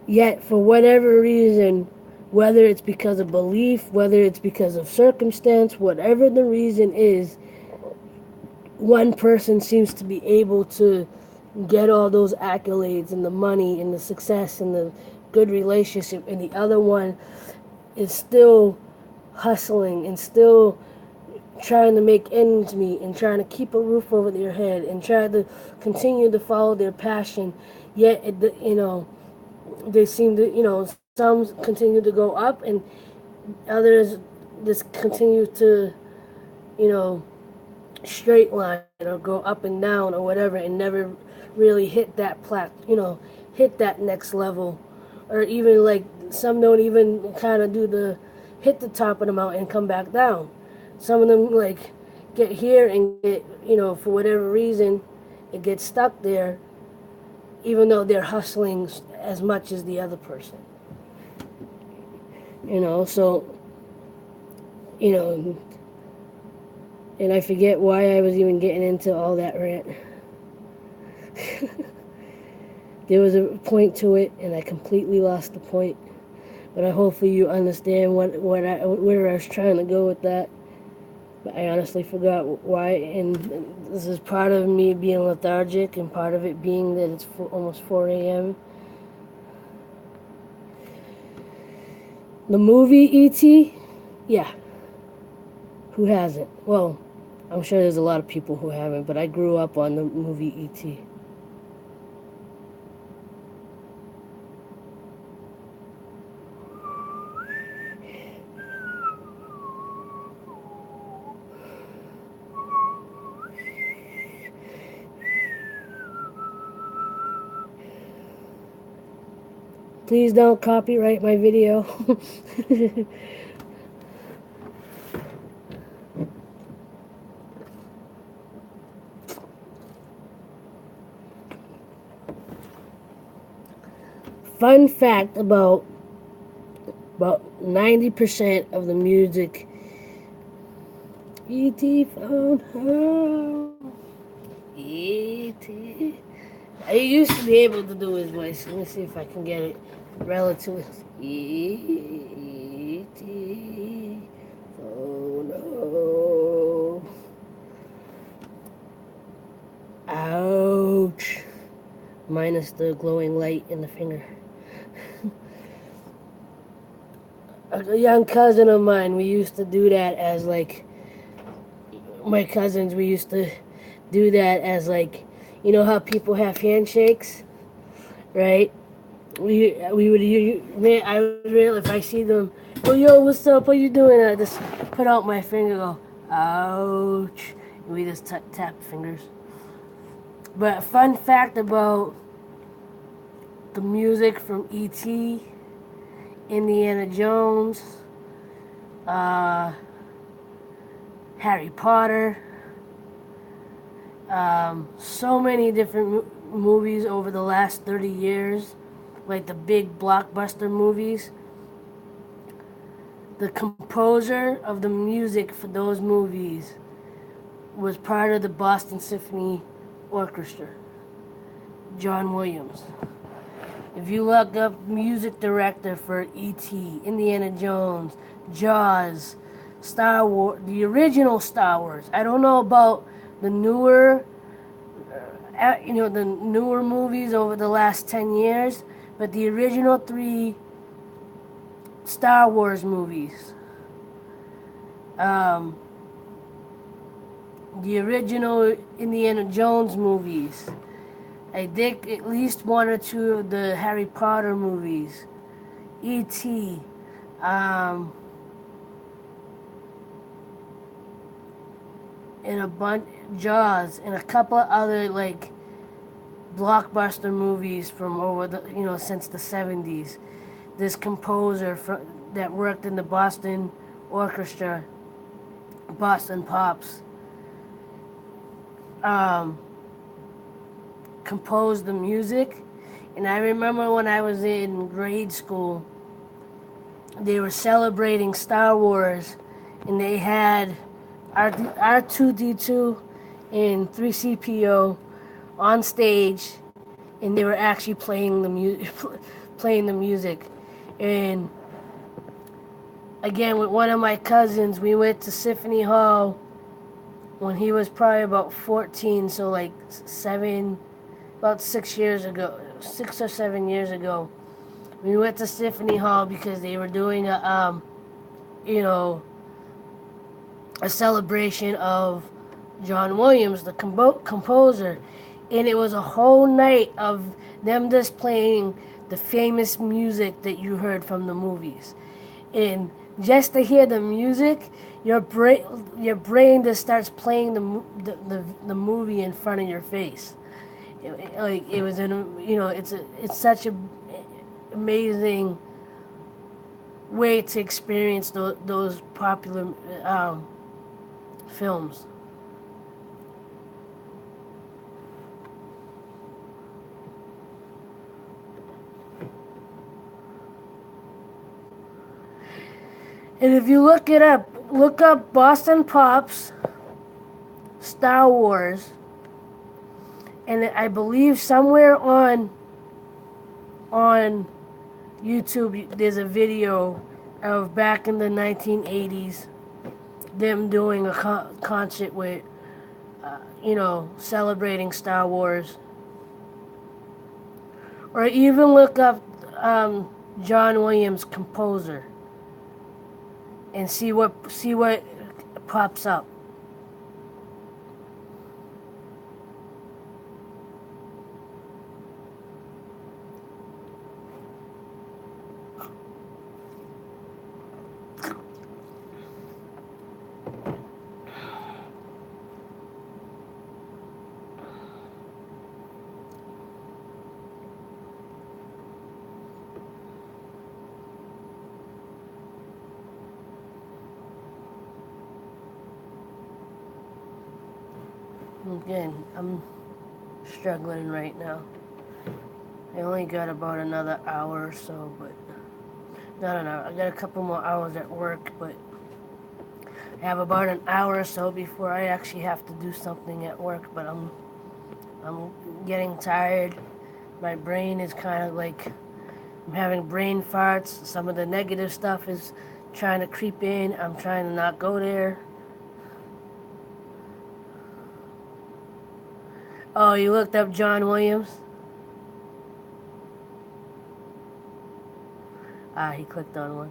Yet for whatever reason, whether it's because of belief, whether it's because of circumstance, whatever the reason is, one person seems to be able to get all those accolades and the money and the success and the good relationship, and the other one is still hustling and still trying to make ends meet and trying to keep a roof over their head and trying to continue to follow their passion. Yet they seem to, some continue to go up and others just continue to, you know straight line or go up and down or whatever, and never really hit that hit that next level. Or even like some don't even kind of do the hit the top of the mountain and come back down. Some of them like get here and get, for whatever reason, it gets stuck there, even though they're hustling as much as the other person. So, you know, and I forget why I was even getting into all that rant. There was a point to it, and I completely lost the point. But hopefully you understand where I was trying to go with that. But I honestly forgot why, and this is part of me being lethargic, and part of it being that it's almost 4 a.m. The movie E.T., yeah. Who hasn't? Well, I'm sure there's a lot of people who haven't, but I grew up on the movie E.T. Please don't copyright my video. Fun fact about 90% of the music. E.T. found home. E.T. I used to be able to do his voice. Let me see if I can get it relative. E.T. found home. Ouch. Minus the glowing light in the finger. A young cousin of mine, we used to do that as like, my cousins, we used to do that as like, how people have handshakes, right? We would, man, I would really, if I see them, oh, yo, what's up, what you doing? I just put out my finger, go, ouch, and we just tap fingers. But a fun fact about the music from E.T., Indiana Jones, Harry Potter, so many different movies over the last 30 years, like the big blockbuster movies. The composer of the music for those movies was part of the Boston Symphony Orchestra, John Williams. If you look up music director for E.T., Indiana Jones, Jaws, Star Wars, the original Star Wars. I don't know about the newer, the newer movies over the last 10 years, but the original 3 Star Wars movies. The original Indiana Jones movies. I think at least 1 or 2 of the Harry Potter movies. E.T., and a bunch, Jaws, and a couple of other like blockbuster movies from over the, since the 70s. This composer that worked in the Boston Orchestra Boston Pops um, composed the music. And I remember when I was in grade school, they were celebrating Star Wars, and they had R2D2 and 3CPO on stage, and they were actually playing the playing the music. And again, with one of my cousins, we went to Symphony Hall when he was probably about 14, so like about 6 years ago, 6 or 7 years ago. We went to Symphony Hall because they were doing you know, a celebration of John Williams, the composer, and it was a whole night of them just playing the famous music that you heard from the movies, and just to hear the music, your brain just starts playing the movie in front of your face. Like it was it's such a amazing way to experience those popular films. And if you look up Boston Pops, Star Wars, and I believe somewhere on YouTube there's a video of back in the 1980s them doing a concert with celebrating Star Wars, or even look up John Williams composer and see what pops up. Again, I'm struggling right now. I only got about another hour or so, but not an hour. I got a couple more hours at work, but I have about an hour or so before I actually have to do something at work. But I'm getting tired. My brain is kind of like I'm having brain farts. Some of the negative stuff is trying to creep in. I'm trying to not go there. Oh, you looked up John Williams? Ah, he clicked on one.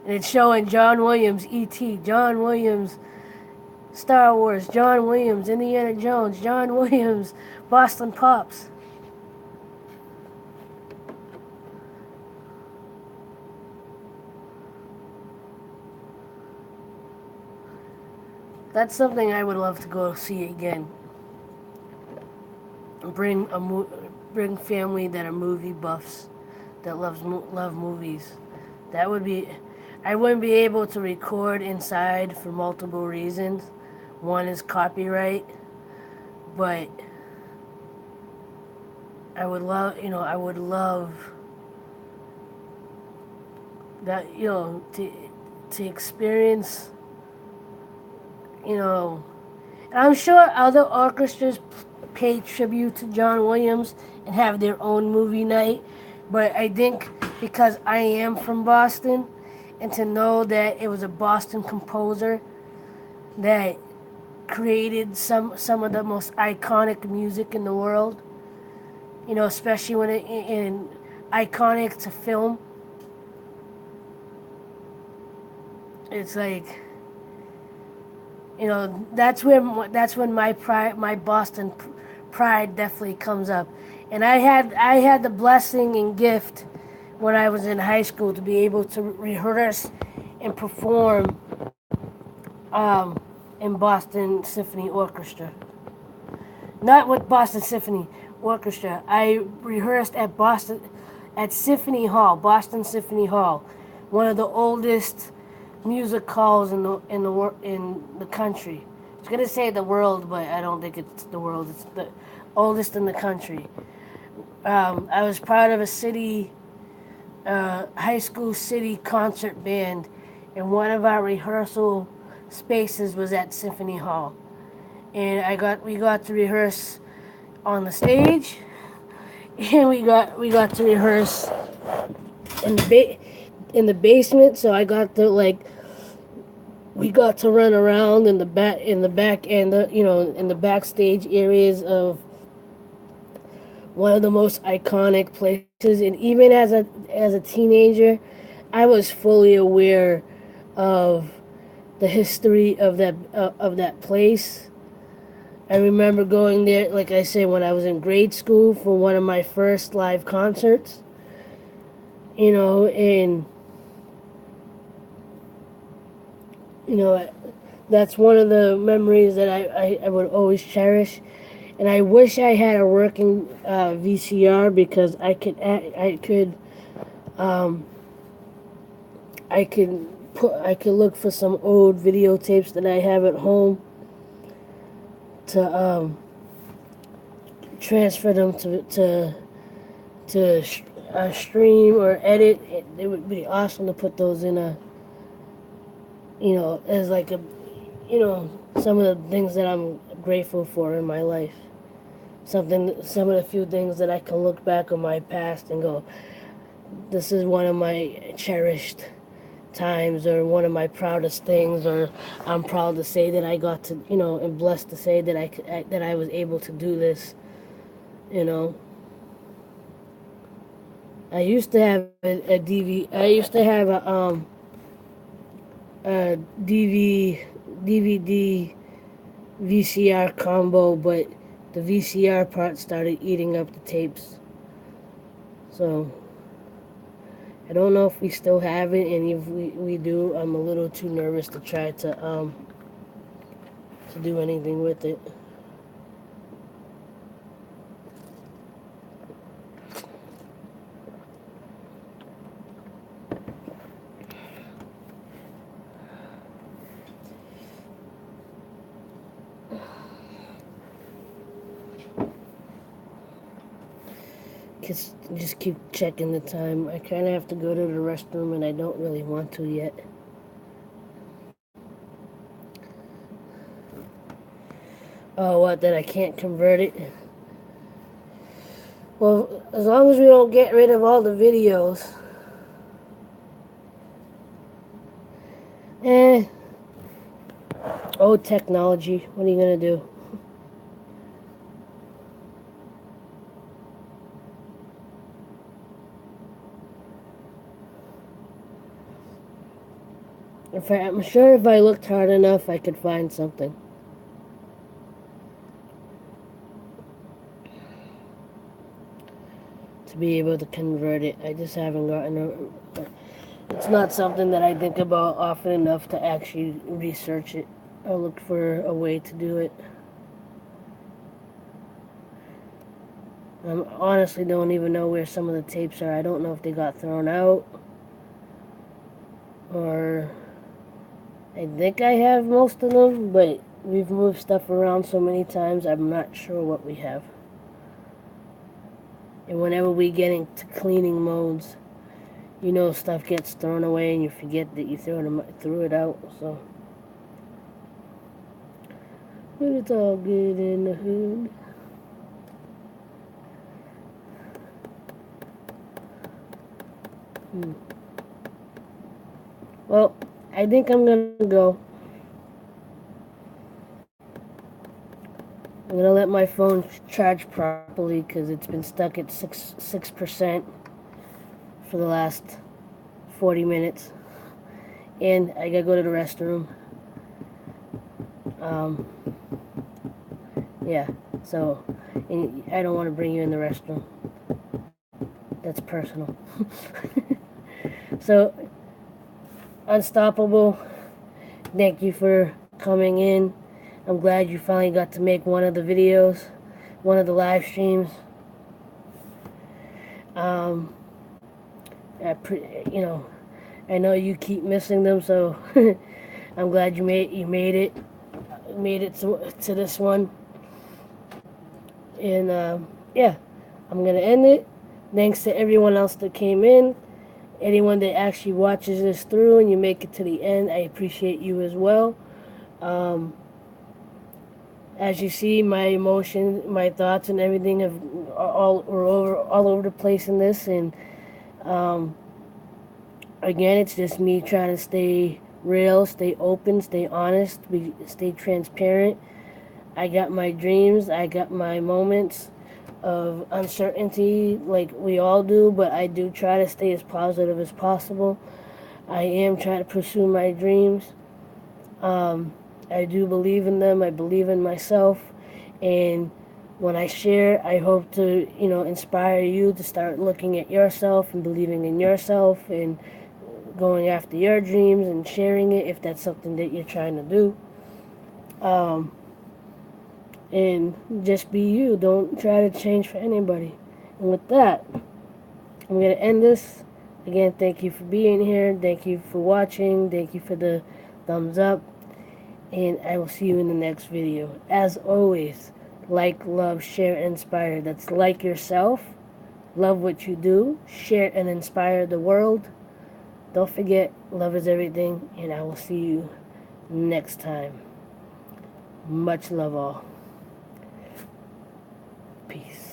And it's showing John Williams, E.T., John Williams, Star Wars, John Williams, Indiana Jones, John Williams, Boston Pops. That's something I would love to go see again. Bring bring family that are movie buffs, that love movies. That would be. I wouldn't be able to record inside for multiple reasons. One is copyright, but I would love that, to experience, you know, and I'm sure other orchestras pay tribute to John Williams and have their own movie night, but I think because I am from Boston, and to know that it was a Boston composer that created some of the most iconic music in the world, especially when in iconic to film. It's like, that's when my Boston pride definitely comes up. And I had the blessing and gift when I was in high school to be able to rehearse and perform in Boston Symphony Orchestra. Not with Boston Symphony, orchestra. I rehearsed at Symphony Hall, Boston Symphony Hall, one of the oldest music halls in the country. I was gonna say the world, but I don't think it's the world. It's the oldest in the country. I was part of a high school city concert band, and one of our rehearsal spaces was at Symphony Hall, and we got to rehearse on the stage, and we got to rehearse in the basement. So I got to we got to run around in the back and in the backstage areas of one of the most iconic places. And even as a teenager, I was fully aware of the history of that place. I remember going there, like I said, when I was in grade school for one of my first live concerts. And that's one of the memories that I would always cherish. And I wish I had a working VCR, because I could look for some old videotapes that I have at home to transfer them to stream or edit. It would be awesome to put those in as like some of the things that I'm grateful for in my life. Some of the few things that I can look back on my past and go, this is one of my cherished times, or one of my proudest things, or I'm proud to say that I got to, and blessed to say that that I was able to do this. I used to have a DV. I used to have a DVD VCR combo, but the VCR part started eating up the tapes. So I don't know if we still have it, and if we do, I'm a little too nervous to try to do anything with it. Just keep checking the time. I kind of have to go to the restroom, and I don't really want to yet. Oh, what? That I can't convert it? Well, as long as we don't get rid of all the videos. Oh, technology. What are you gonna do? I'm sure if I looked hard enough, I could find something. To be able to convert it. I just haven't gotten it's not something that I think about often enough to actually research it or look for a way to do it. I honestly don't even know where some of the tapes are. I don't know if they got thrown out, or I think I have most of them, but we've moved stuff around so many times, I'm not sure what we have. And whenever we get into cleaning modes, stuff gets thrown away and you forget that you threw it out. So, but it's all good in the hood. Well, I think I'm gonna go. I'm gonna let my phone charge properly, because it's been stuck at 6% for the last 40 minutes, and I gotta go to the restroom. Yeah. So, and I don't want to bring you in the restroom. That's personal. So, Unstoppable, thank you for coming in. I'm glad you finally got to make one of the videos, one of the live streams. Um, you know, I know you keep missing them, so I'm glad you made it to this one. And yeah, I'm gonna end it. Thanks to everyone else that came in. Anyone that actually watches this through and you make it to the end, I appreciate you as well. Um, as you see, my emotions, my thoughts, and everything have all over the place in this. And um, again, it's just me trying to stay real, stay open, stay honest, stay transparent. I got my dreams, I got my moments of uncertainty, like we all do, but I do try to stay as positive as possible. I am trying to pursue my dreams. Um, I do believe in them. I believe in myself, and when I share, I hope to inspire you to start looking at yourself and believing in yourself and going after your dreams and sharing it if that's something that you're trying to do. Um, and just be you. Don't try to change for anybody. And with that, I'm going to end this. Again, thank you for being here. Thank you for watching. Thank you for the thumbs up. And I will see you in the next video. As always, like, love, share, and inspire. That's like yourself. Love what you do. Share and inspire the world. Don't forget, love is everything. And I will see you next time. Much love all. Peace.